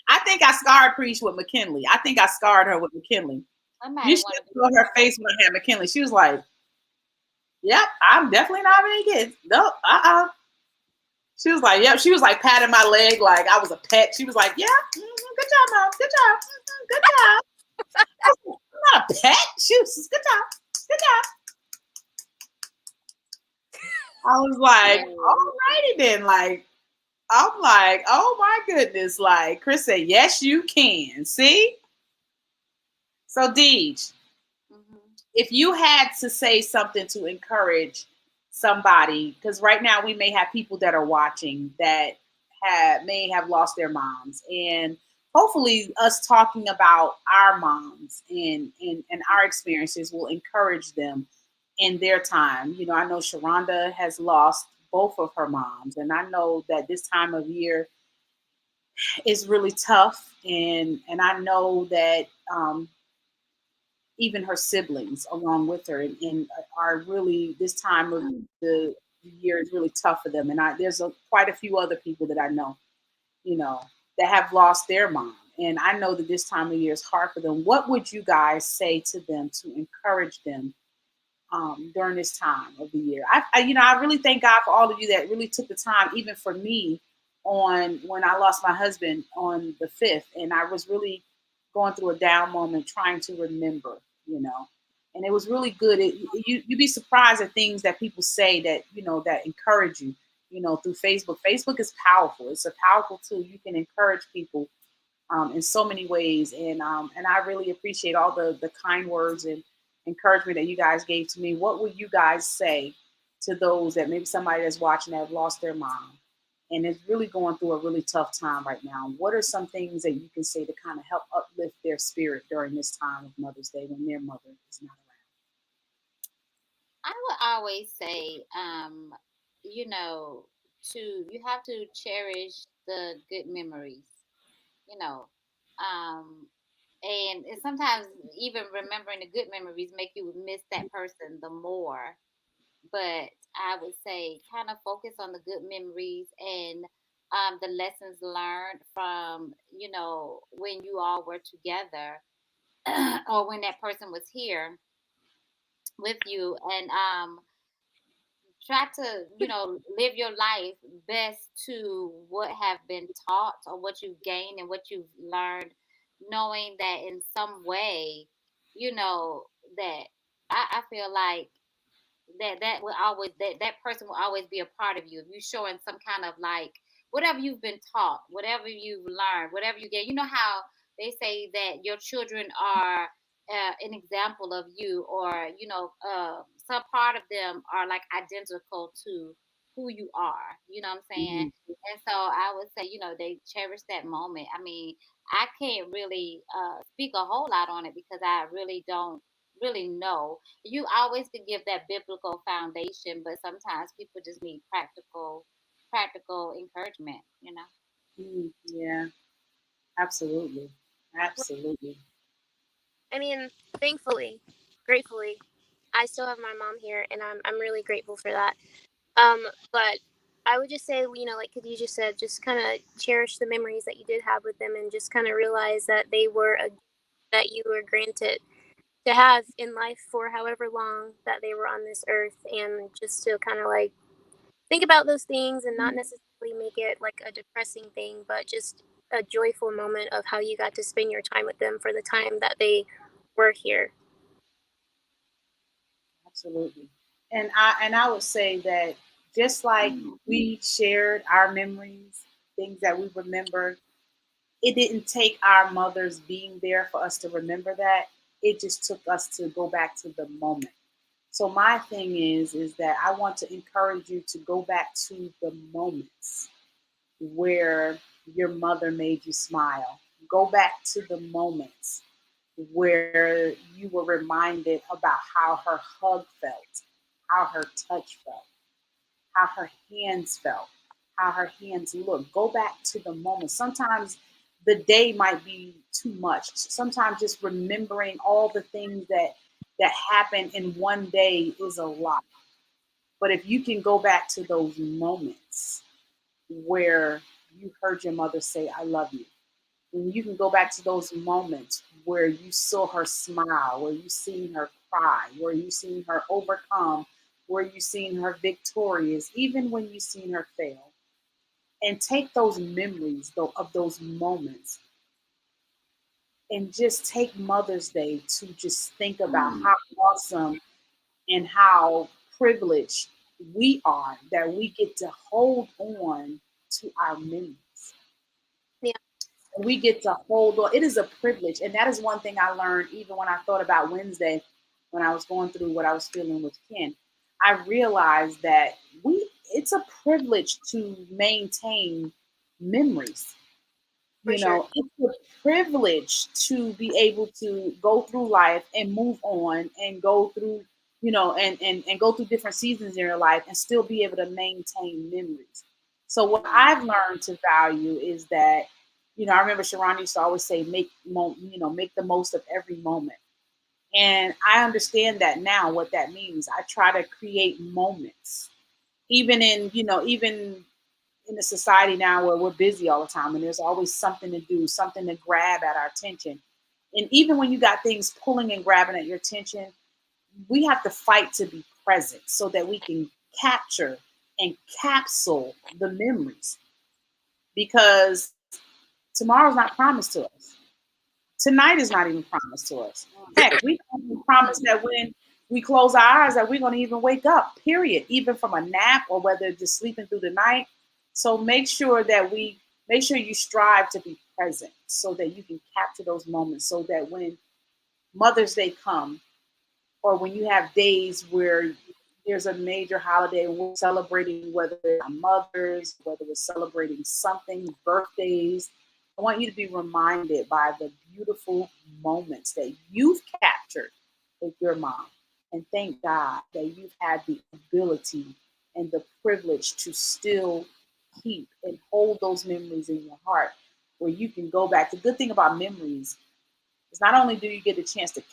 I think I scarred Preach with McKinley. I think I scarred her with McKinley. You should saw her face when I had McKinley. She was like, yep, I'm definitely not having any kids. No, She was like, yep. She was like patting my leg like I was a pet. She was like, yeah, good job, Mom. Good job. Good job. I'm not a pet. She was, good job. Good job. I was like, alrighty then. Like, I'm like, oh my goodness. Like, Chris said, yes, you can. See? So, Deej, if you had to say something to encourage somebody, because right now we may have people that are watching that may have lost their moms, and hopefully us talking about our moms and our experiences will encourage them in their time. I know Sharonda has lost both of her moms, and I know that this time of year is really tough, and I know that even her siblings along with her and are really, this time of the year is really tough for them. And there's quite a few other people that I know, that have lost their mom. And I know that this time of year is hard for them. What would you guys say to them to encourage them during this time of the year? I really thank God for all of you that really took the time, even for me, on when I lost my husband on the 5th, and I was really going through a down moment, trying to remember, and it was really good. You'd be surprised at things that people say that that encourage you, through Facebook. Facebook is powerful. It's a powerful tool. You can encourage people in so many ways, and I really appreciate all the kind words and encouragement that you guys gave to me. What would you guys say to those that maybe somebody that's watching that have lost their mom and is really going through a really tough time right now? What are some things that you can say to kind of help uplift their spirit during this time of Mother's Day when their mother is not around? I would always say, you have to cherish the good memories, you know, um, and sometimes even remembering the good memories make you miss that person the more. But I would say kind of focus on the good memories and the lessons learned from, when you all were together or when that person was here with you, and try to, live your life best to what have been taught or what you've gained and what you've learned, knowing that in some way, that I feel like that will always, that person will always be a part of you if you're showing some kind of like whatever you've been taught, whatever you've learned, whatever you get. You know how they say that your children are an example of you, or some part of them are like identical to who you are. You know what I'm saying? Mhm. And so I would say, they cherish that moment. I mean, I can't really speak a whole lot on it because I really don't really know. You always could give that biblical foundation, but sometimes people just need practical encouragement, Yeah, absolutely. Absolutely. I mean, thankfully, gratefully, I still have my mom here, and I'm really grateful for that. But I would just say, like Khadija said, just kind of cherish the memories that you did have with them, and just kind of realize that they were a that you were granted to have in life for however long that they were on this earth, and just to kind of like think about those things and not necessarily make it like a depressing thing, but just a joyful moment of how you got to spend your time with them for the time that they were here. Absolutely. And I would say that just like we shared our memories, things that we remember, it didn't take our mothers being there for us to remember that. It just took us to go back to the moment. So my thing is that I want to encourage you to go back to the moments where your mother made you smile. Go back to the moments where you were reminded about how her hug felt, how her touch felt, how her hands felt, how her hands looked. Go back to the moment. Sometimes the day might be too much. Sometimes just remembering all the things that happened in one day is a lot. But if you can go back to those moments where you heard your mother say, I love you, when you can go back to those moments where you saw her smile, where you seen her cry, where you seen her overcome, where you seen her victorious, even when you seen her fail, and take those memories though of those moments and just take Mother's Day to just think about how awesome and how privileged we are that we get to hold on to our memories. Yeah, We get to hold on. It is a privilege. And that is one thing I learned even when I thought about Wednesday, when I was going through what I was feeling with Ken. I realized that it's a privilege to maintain memories. for sure. It's a privilege to be able to go through life and move on and go through, and go through different seasons in your life and still be able to maintain memories. So what I've learned to value is that, I remember Sharon used to always say, make the most of every moment. And I understand that now, what that means. I try to create moments, even in a society now where we're busy all the time and there's always something to do, something to grab at our attention. And even when you got things pulling and grabbing at your attention, we have to fight to be present so that we can capture and capsule the memories because tomorrow's not promised to us. Tonight is not even promised to us. Heck, we don't even promise that when we close our eyes that we're going to even wake up, period, even from a nap or whether just sleeping through the night. So make sure you strive to be present so that you can capture those moments so that when Mother's Day comes, or when you have days where there's a major holiday and we're celebrating, whether it's our mothers, whether we're celebrating something, birthdays, I want you to be reminded by the beautiful moments that you've captured with your mom. And thank God that you've had the ability and the privilege to still keep and hold those memories in your heart where you can go back. The good thing about memories is not only do you get a chance to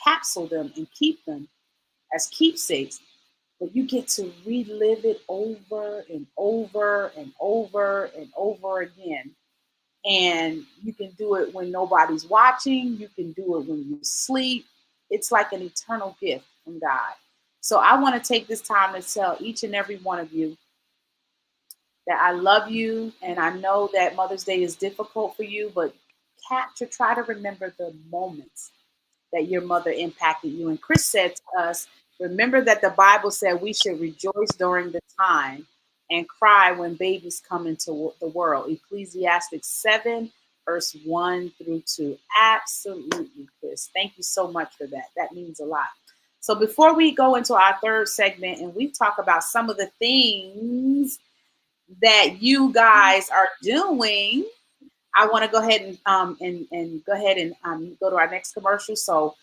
capsule them and keep them as keepsakes, but you get to relive it over and over and over and over again. And you can do it when nobody's watching. You can do it when you sleep. It's like an eternal gift from God. So I want to take this time to tell each and every one of you that I love you, and I know that Mother's Day is difficult for you, but try to remember the moments that your mother impacted you. And Chris said to us, remember that the Bible said we should rejoice during the time and cry when babies come into the world. Ecclesiastes 7, verse 1 through 2. Absolutely, Chris. Thank you so much for that. That means a lot. So before we go into our third segment and we talk about some of the things that you guys are doing, I want to go ahead and go ahead and go to our next commercial. So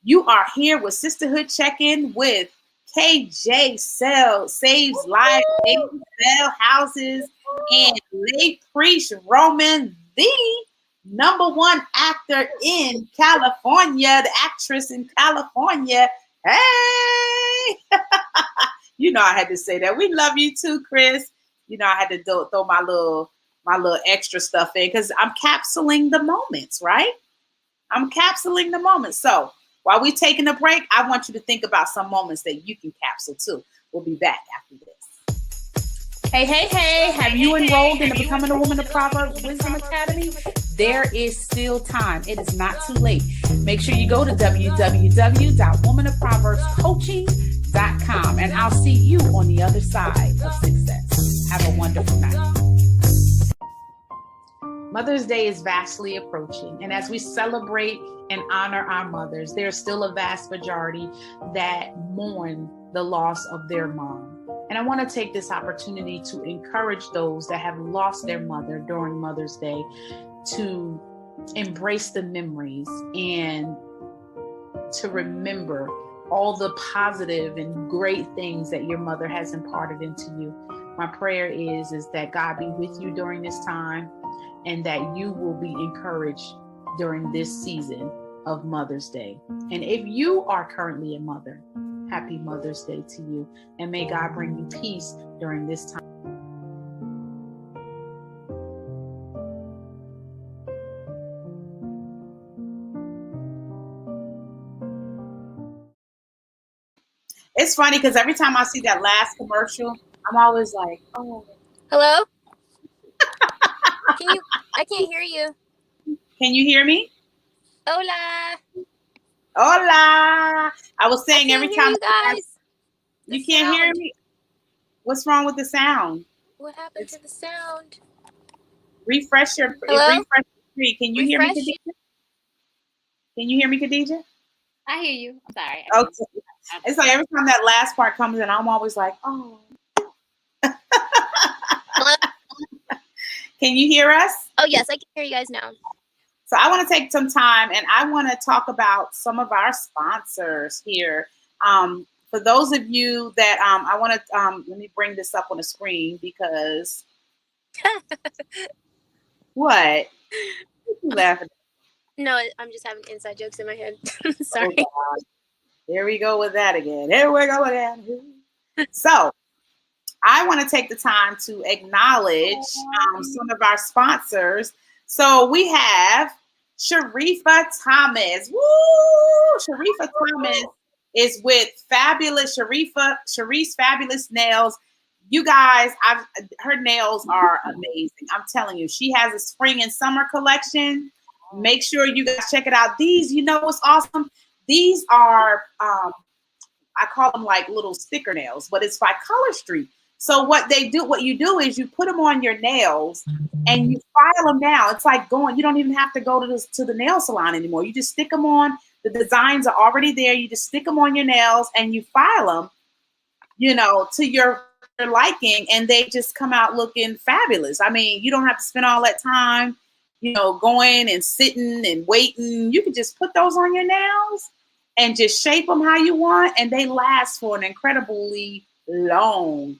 you are here with Sisterhood Check-In with KJ Saves Lives, Sell Houses, and late priest Roman, the #1 actor in California, the actress in California. Hey, you know I had to say that. We love you too, Chris. You know I had to throw my little extra stuff in because I'm capsuling the moments, right? I'm capsuling the moments. So while we're taking a break, I want you to think about some moments that you can capsule too. We'll be back after this. Hey, have you enrolled in the Becoming a Woman of Proverbs Wisdom Academy? There is still time. It is not too late. Make sure you go to www.womanofproverbscoaching.com and I'll see you on the other side of success. Have a wonderful night. Mother's Day is vastly approaching, and as we celebrate and honor our mothers, there's still a vast majority that mourn the loss of their mom. And I want to take this opportunity to encourage those that have lost their mother during Mother's Day to embrace the memories and to remember all the positive and great things that your mother has imparted into you. My prayer is that God be with you during this time, and that you will be encouraged during this season of Mother's Day. And if you are currently a mother, happy Mother's Day to you. And may God bring you peace during this time. It's funny because every time I see that last commercial, I'm always like, oh. Hello? I can't hear you. Can you hear me? Hola. Hola. I was saying every time you guys. You can't hear me. What's wrong with the sound? What happened to the sound? Refresh your screen. Can you hear me, Khadijah? Can you hear me, Khadijah? I hear you. I'm sorry. Okay. It's like every time that last part comes in, I'm always like, oh. Hello? Can you hear us? Oh, yes, I can hear you guys now. So I want to take some time and I want to talk about some of our sponsors here. For those of you that I want to, let me bring this up on the screen because what? What you laughing at? No, I'm just having inside jokes in my head. Sorry. Oh, here we go with that again. Here we go again. So I want to take the time to acknowledge some of our sponsors. So we have Sharifa Thomas. Woo! Sharifa Thomas is with Sharice's Fabulous Nails. You guys, her nails are amazing. I'm telling you, she has a spring and summer collection. Make sure you guys check it out. These, you know what's awesome? These are, I call them like little sticker nails, but it's by Color Street. So what you do is you put them on your nails and you file them down. It's like you don't even have to go to the nail salon anymore. You just stick them on. The designs are already there. You just stick them on your nails and you file them, to your liking, and they just come out looking fabulous. I mean, you don't have to spend all that time, going and sitting and waiting. You can just put those on your nails and just shape them how you want, and they last for an incredibly long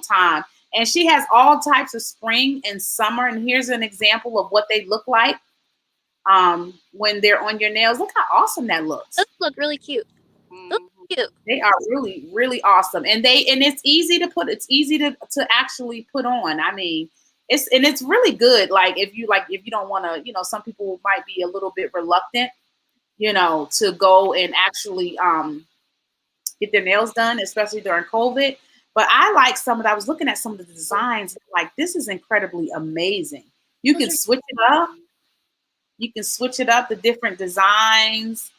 time. And she has all types of spring and summer, and here's an example of what they look like when they're on your nails. Look how awesome that looks. Those look really cute. Cute. They are really, really awesome, and it's easy to put. It's easy to actually put on. I mean, it's really good. If you don't want to, some people might be a little bit reluctant, to go and actually get their nails done, especially during COVID. But I like I was looking at some of the designs, like this is incredibly amazing. You can switch it up. You can switch it up, the different designs.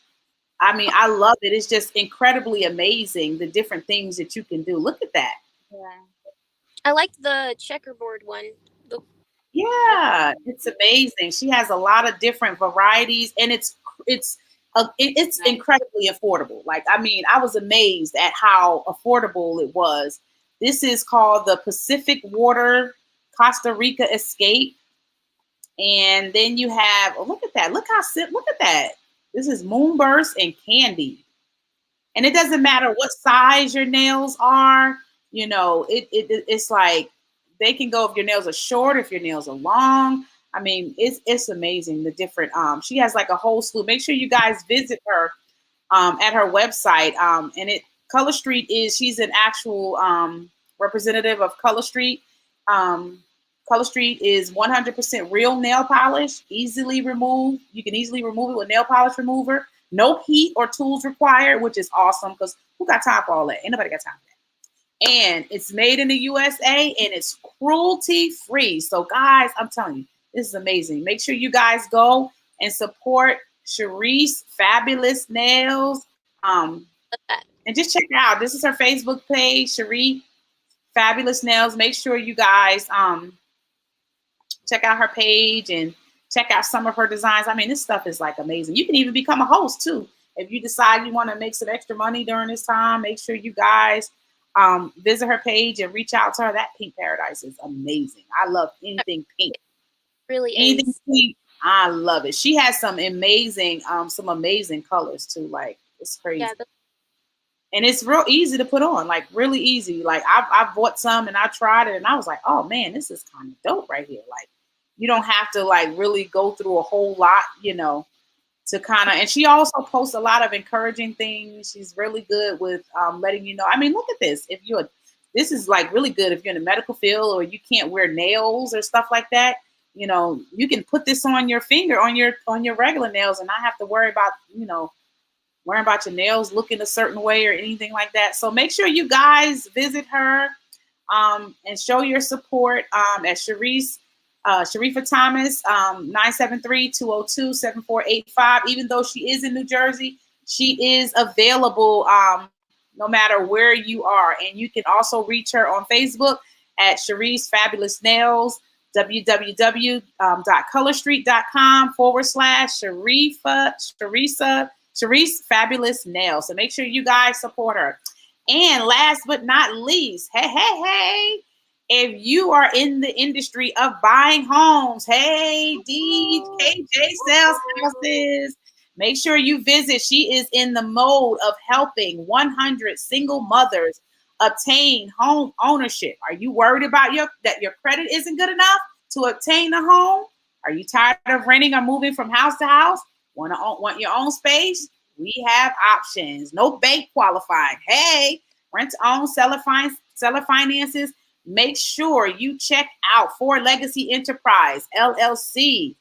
I mean, I love it. It's just incredibly amazing, the different things that you can do. Look at that. Yeah. I liked the checkerboard one. Yeah, it's amazing. She has a lot of different varieties, and it's it's Right. incredibly affordable. Like, I mean, I was amazed at how affordable it was. This is called the Pacific Water Costa Rica Escape, and then you have, oh, look at that. Look at that. This is Moonburst and Candy. And it doesn't matter what size your nails are. It's like they can go if your nails are short, if your nails are long. I mean, it's amazing the different. She has like a whole slew. Make sure you guys visit her at her website. And it Color Street is she's an actual representative of Color Street. Um, Color Street is 100% real nail polish, easily removed. You can easily remove it with nail polish remover. No heat or tools required, which is awesome because who got time for all that? Ain't nobody got time for that. And it's made in the USA and it's cruelty free. So, guys, I'm telling you, this is amazing. Make sure you guys go and support Sharice Fabulous Nails. And just check it out. This is her Facebook page, Sharice Fabulous Nails. Make sure you guys check out her page and check out some of her designs. I mean, this stuff is like amazing. You can even become a host too. If you decide you want to make some extra money during this time, make sure you guys visit her page and reach out to her. That pink paradise is amazing. I love anything pink. Really Anything is. pink, I love it. She has some amazing colors too. Like, it's crazy. Yeah, And it's real easy to put on, like really easy. Like, I've bought some and I tried it and I was like, oh man, this is kind of dope right here. Like, you don't have to like really go through a whole lot, to kind of. And she also posts a lot of encouraging things. She's really good with letting you know. I mean, look at this. This is like really good if you're in the medical field or you can't wear nails or stuff like that. You can put this on your finger on your regular nails and not have to worry about worrying about your nails looking a certain way or anything like that. So make sure you guys visit her and show your support at Sharifa Thomas, 973-202-7485. Even though she is in New Jersey, she is available no matter where you are. And you can also reach her on Facebook at Sharice Fabulous Nails, www.colorstreet.com/Sharice Fabulous Nails. So make sure you guys support her. And last but not least, hey, if you are in the industry of buying homes, hey, KJ Sells Houses. Make sure you visit. She is in the mode of helping 100 single mothers obtain home ownership. Are you worried about that your credit isn't good enough to obtain a home? Are you tired of renting or moving from house to house? Want your own space? We have options. No bank qualifying. Hey, rent to own, seller finances. Make sure you check out For Legacy Enterprise LLC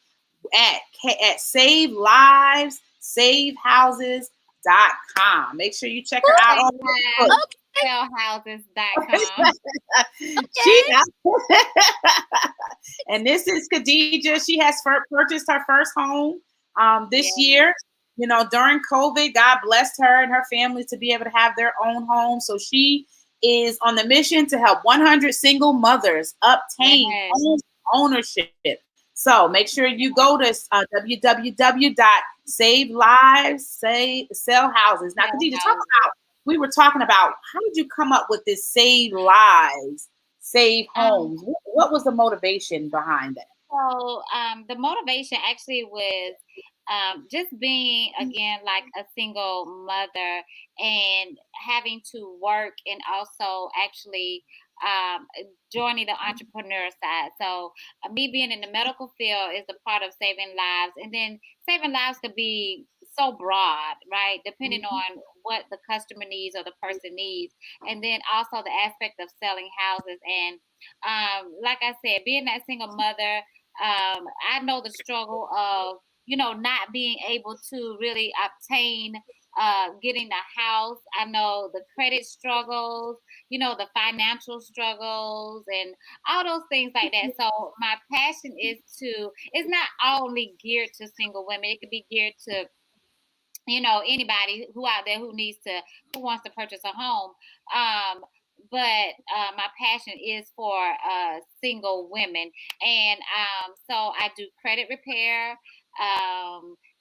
at SaveLivesSaveHouses.com. Make sure you check her out on SaveHouses.com. And this is Khadija. She has purchased her first home this year. During COVID, God blessed her and her family to be able to have their own home. So she is on the mission to help 100 single mothers obtain home ownership. So make sure you go to www.SaveLivesSellHouses. Now, Khadija, we were talking about how did you come up with this Save Lives, Save Homes? What was the motivation behind that? So the motivation actually was just being, again, like a single mother and having to work and also actually joining the entrepreneur side. So me being in the medical field is a part of saving lives. And then saving lives could be so broad, right? Depending on what the customer needs or the person needs. And then also the aspect of selling houses. And like I said, being that single mother, I know the struggle of not being able to really obtain getting a house. I know the credit struggles, the financial struggles and all those things like that. So my passion it's not only geared to single women. It could be geared to anybody who out there who wants to purchase a home. but my passion is for single women, and so I do credit repair,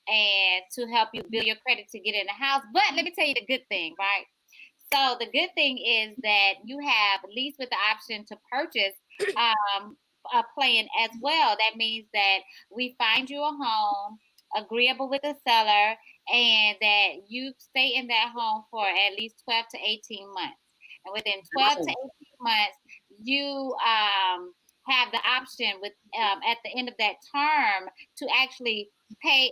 and to help you build your credit to get in the house. But let me tell you the good thing, right? So the good thing is that you have lease with the option to purchase a plan as well. That means that we find you a home agreeable with the seller, and that you stay in that home for at least 12 to 18 months. And within 12 to 18 months, you have the option with at the end of that term to actually pay,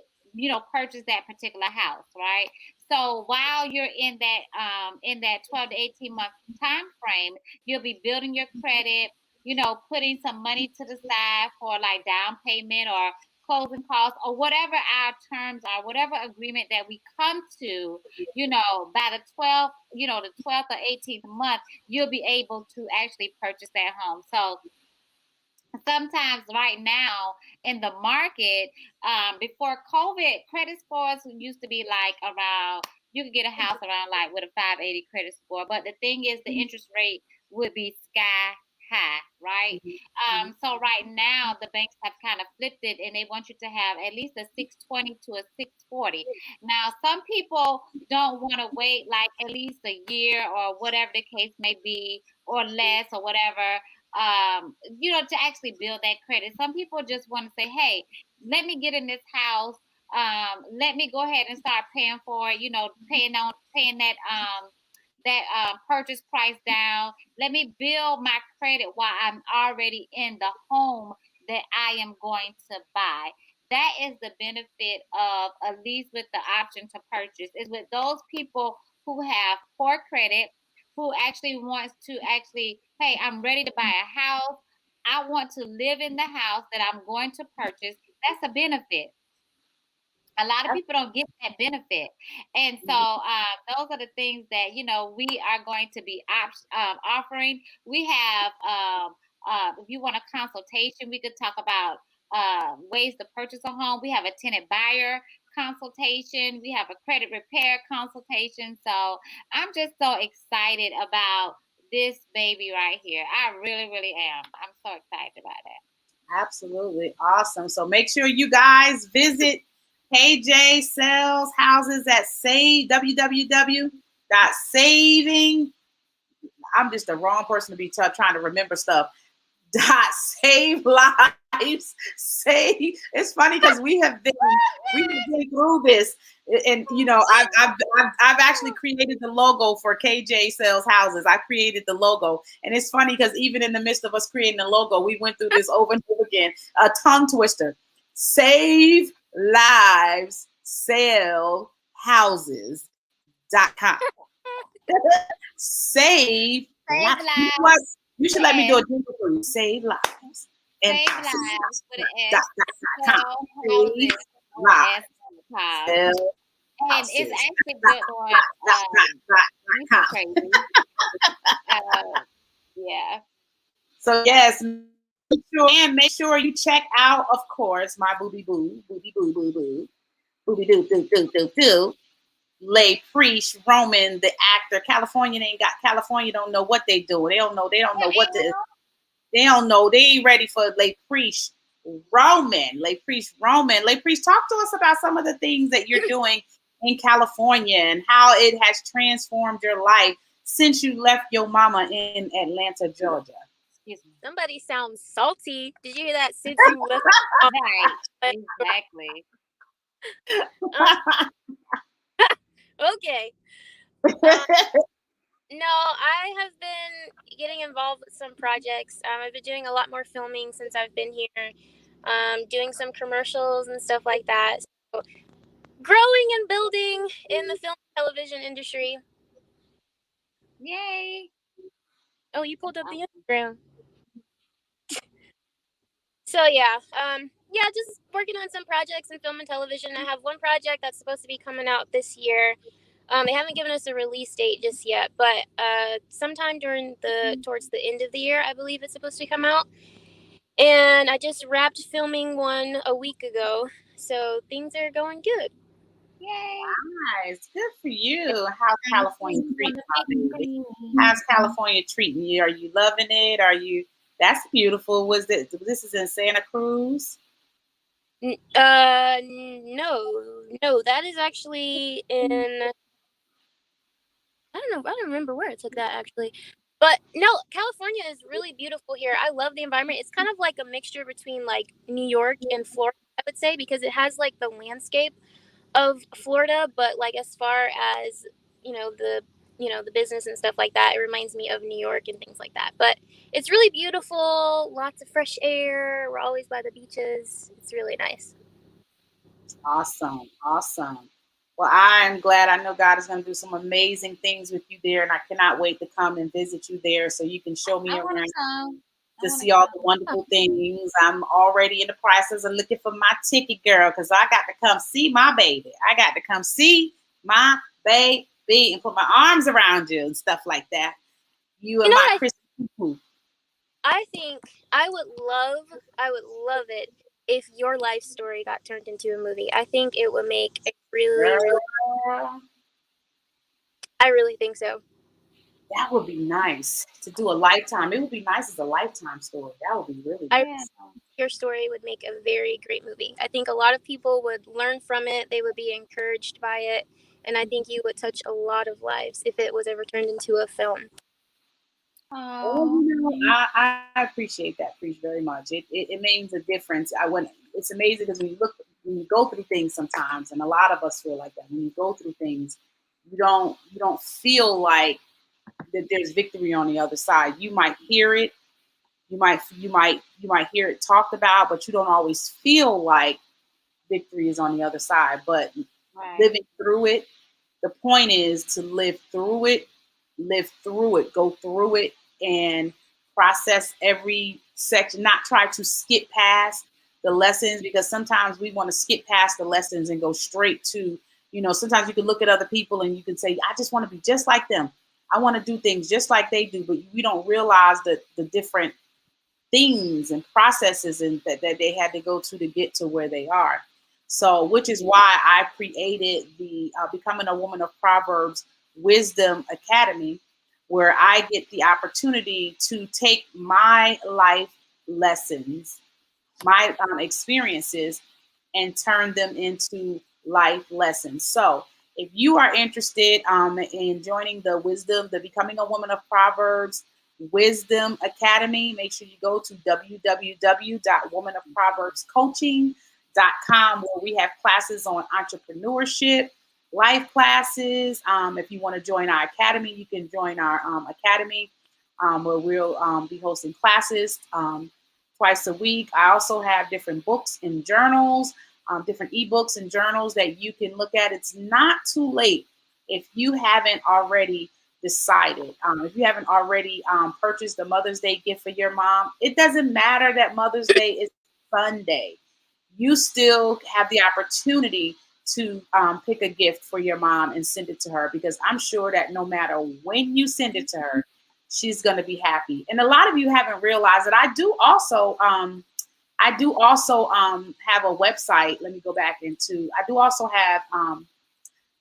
purchase that particular house, right? So while you're in that 12 to 18 month time frame, you'll be building your credit, putting some money to the side for like down payment or closing costs or whatever our terms are, whatever agreement that we come to, by the 12th or 18th month, you'll be able to actually purchase that home. So sometimes right now in the market, before COVID, credit scores used to be like around, you could get a house around like with a 580 credit score. But the thing is, the interest rate would be sky high, right? So right now, the banks have kind of flipped it and they want you to have at least a 620 to a 640. Now, some people don't want to wait like at least a year or whatever the case may be, or less or whatever, to actually build that credit. Some people just want to say, hey, let me get in this house. Let me go ahead and start paying for it, paying that purchase price down. Let me build my credit while I'm already in the home that I am going to buy. That is the benefit of a lease with the option to purchase, is with those people who have poor credit, who actually wants to actually, hey, I'm ready to buy a house. I want to live in the house that I'm going to purchase. That's a benefit. A lot of people don't get that benefit. And so those are the things that, we are going to be offering. We have, if you want a consultation, we could talk about ways to purchase a home. We have a tenant buyer consultation. We have a credit repair consultation. So I'm just so excited about this baby right here. I really, really am. I'm so excited about that. Absolutely awesome. So make sure you guys visit KJ Sells Houses at Save, www.saving. I'm just the wrong person to be trying to remember stuff. Save lives. Save. It's funny because we have been through this, and I've actually created the logo for KJ Sells Houses. I created the logo, and it's funny because even in the midst of us creating the logo, we went through this over and over again. A tongue twister. Save lives. Sell houses.com. Save lives. You should let me do a jingle for you. Save lives. And Save lives with an S. And it's actually good on crazy. Yeah. So yes, make sure you check out, of course, my booby boo, booby boo boo boo, booby doo doo doo doo doo. Lay Priest Roman, the actor. California don't know what they do. They don't know what to. They don't know. They ain't ready for Lay Priest Roman. Lay Priest Roman. Lay Priest, talk to us about some of the things that you're doing in California and how it has transformed your life since you left your mama in Atlanta, Georgia. Somebody sounds salty. Did you hear that? Since you left. Right. Exactly. Okay. No, I have been getting involved with some projects. I've been doing a lot more filming since I've been here, doing some commercials and stuff like that. So, growing and building in the film and television industry. Yay. Oh, you pulled up the Instagram. So yeah, just working on some projects in film and television. I have one project that's supposed to be coming out this year. They haven't given us a release date just yet, but sometime towards the end of the year, I believe it's supposed to come out. And I just wrapped filming one a week ago, so things are going good. Yay! Nice. Good for you. How's California treating you, baby? How's California treating you? Are you loving it? Are you? That's beautiful. Was it? This is in Santa Cruz. No, that is actually in. I don't remember where I took that actually. But no, California is really beautiful here. I love the environment. It's kind of like a mixture between like New York and Florida, I would say, because it has like the landscape of Florida, but like as far as, the business and stuff like that, it reminds me of New York and things like that. But it's really beautiful, lots of fresh air. We're always by the beaches. It's really nice. Awesome. Awesome. Well, I'm glad. I know God is going to do some amazing things with you there, and I cannot wait to come and visit you there so you can show me I want around to come. to see all the wonderful things. I'm already in the process of looking for my ticket, girl, because I got to come see my baby. I got to come see my baby and put my arms around you and stuff like that. You You and know my what Christmas. I think I would love it if your life story got turned into a movie. I think it would make a really, really, Girl, I really think so. that would be nice to do a lifetime. It would be nice as a lifetime story. That would be really I Yeah. nice. Your story would make a very great movie. I think a lot of people would learn from it. They would be encouraged by it. And I think you would touch a lot of lives if it was ever turned into a film. Well, Oh, I appreciate that, preach very much. It means a difference. It's amazing because when you go through things sometimes, and a lot of us feel like that. When you go through things, you don't feel like that there's victory on the other side. You might hear it, you might hear it talked about, but you don't always feel like victory is on the other side. But right. living through it, the point is to live through it, go through it, and process every section, not try to skip past the lessons because sometimes we want to skip past the lessons and go straight to, sometimes you can look at other people and you can say, I just want to be just like them. I want to do things just like they do, but we don't realize the different things and processes and that they had to go to get to where they are. So, which is why I created the Becoming a Woman of Proverbs Wisdom Academy, where I get the opportunity to take my life lessons, my experiences, and turn them into life lessons. So, if you are interested in joining the Becoming a Woman of Proverbs Wisdom Academy, make sure you go to www.womanofproverbscoaching.com, where we have classes on entrepreneurship, life classes. If you want to join our academy, you can join our academy where we'll be hosting classes twice a week. I also have different books and journals, different ebooks and journals that you can look at. It's not too late if you haven't already decided. If you haven't already purchased the Mother's Day gift for your mom, it doesn't matter that Mother's Day is Sunday. You still have the opportunity to pick a gift for your mom and send it to her because I'm sure that no matter when you send it to her, she's going to be happy. And a lot of you haven't realized that I do also have a website. Let me go back into. I do also have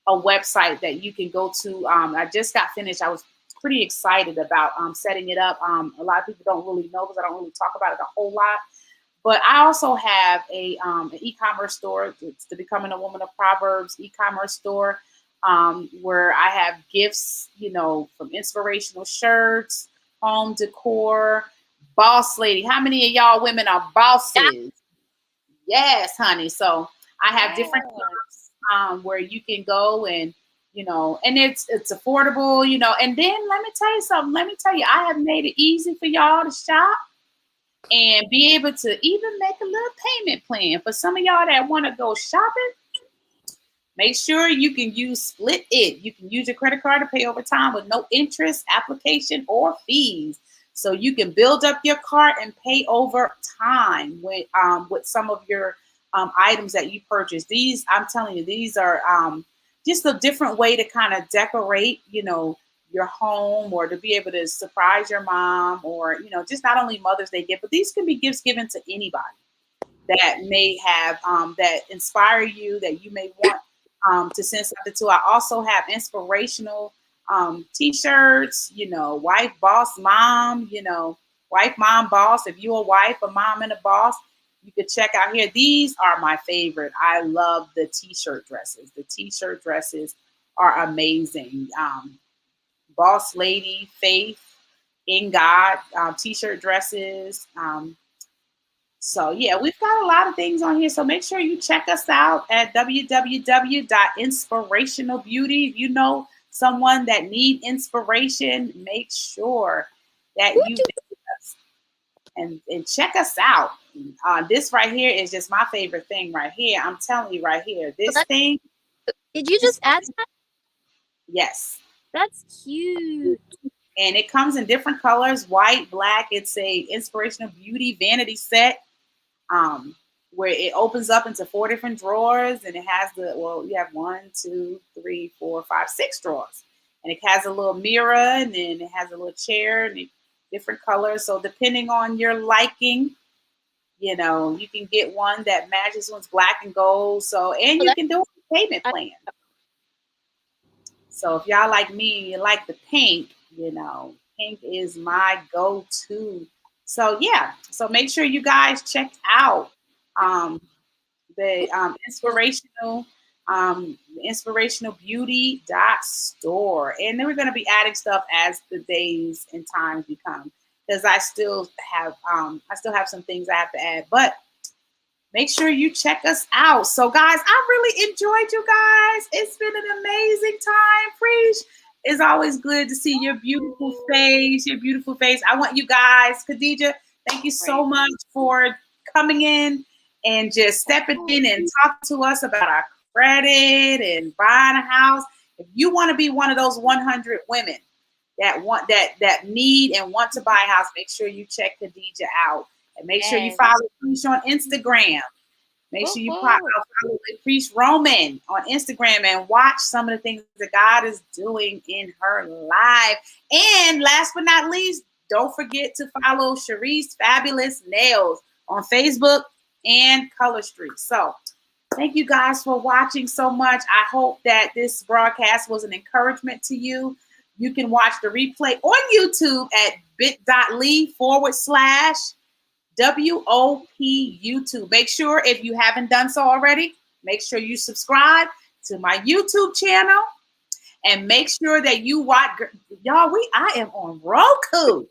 a website that you can go to. I just got finished. I was pretty excited about setting it up. A lot of people don't really know because I don't really talk about it a whole lot. But I also have an e-commerce store. It's the Becoming a Woman of Proverbs e-commerce store where I have gifts, from inspirational shirts, home decor, boss lady. How many of y'all women are bosses? Yes, honey. So I have different Yes. shops where you can go and it's affordable, And then let me tell you something. Let me tell you, I have made it easy for y'all to shop and be able to even make a little payment plan for some of y'all that want to go shopping. Make sure you can use Split It. You can use your credit card to pay over time with no interest, application, or fees. So you can build up your cart and pay over time with some of your items that you purchase. These, I'm telling you, these are just a different way to kind of decorate, your home or to be able to surprise your mom or, just not only Mother's Day gift, but these can be gifts given to anybody that may have that inspire you, that you may want to send something to. I also have inspirational t-shirts, wife, boss, mom, wife, mom, boss. If you're a wife, a mom, and a boss, you could check out here. These are my favorite. I love the t-shirt dresses. The t-shirt dresses are amazing. Boss lady, faith in God, t-shirt dresses. So yeah, we've got a lot of things on here. So make sure you check us out at www.inspirationalbeauty. If you know someone that need inspiration, make sure that you visit us and check us out. This right here is just my favorite thing right here. I'm telling you right here. This thing. Did you just add that? Yes. That's cute. And it comes in different colors, white, black. It's a inspirational beauty vanity set. Where it opens up into 4 different drawers, and it has you have 1, 2, 3, 4, 5, 6 drawers, and it has a little mirror, and then it has a little chair, and different colors. So depending on your liking, you can get one that matches one's black and gold. So, and you can do a payment plan. So if y'all like me and you like the pink, pink is my go-to. So yeah, so make sure you guys check out the inspirational beauty store. And then we're going to be adding stuff as the days and times become, because I still have some things I have to add, but make sure you check us out. So guys, I really enjoyed you guys. It's been an amazing time. Preach. It's always good to see your beautiful face, I want you guys, Khadija, thank you so much for coming in and just stepping in and talk to us about our credit and buying a house. If you want to be one of those 100 women that need and want to buy a house, make sure you check Khadija out. And make sure you follow Preach on Instagram. Make sure you follow Preach Roman on Instagram and watch some of the things that God is doing in her life. And last but not least, don't forget to follow Sharice Fabulous Nails on Facebook and Color Street. So thank you guys for watching so much. I hope that this broadcast was an encouragement to you. You can watch the replay on YouTube at bit.ly/WOP YouTube. Make sure, if you haven't done so already, make sure you subscribe to my YouTube channel, and make sure that you watch. Y'all, I am on Roku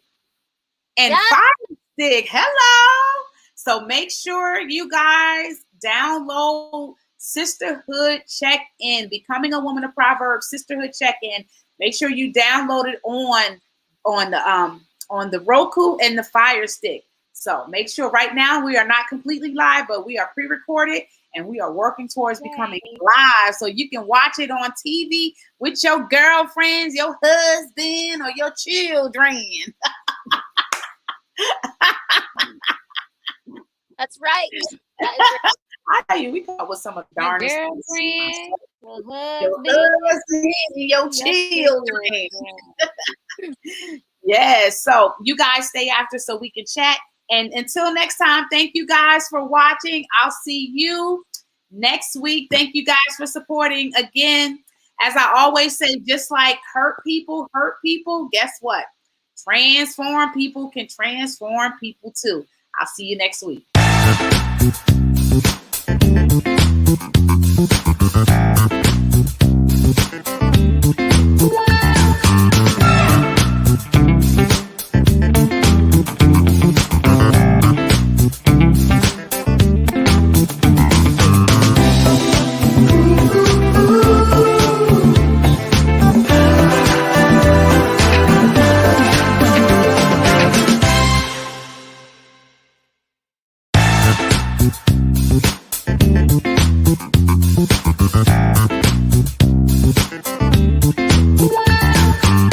and Fire Stick. Hello. So make sure you guys download Sisterhood Check-In, Becoming a Woman of Proverbs, Sisterhood Check-In. Make sure you download it on the Roku and the Fire Stick. So make sure right now we are not completely live, but we are pre-recorded and we are working towards becoming live. So you can watch it on TV with your girlfriends, your husband, or your children. That's right. I tell you, we come up with some of the darnest girlfriend, your husband, your children. Yes. So you guys stay after so we can chat. And until next time, thank you guys for watching. I'll see you next week. Thank you guys for supporting. Again, as I always say, just like hurt people, guess what? Transform people can transform people too. I'll see you next week.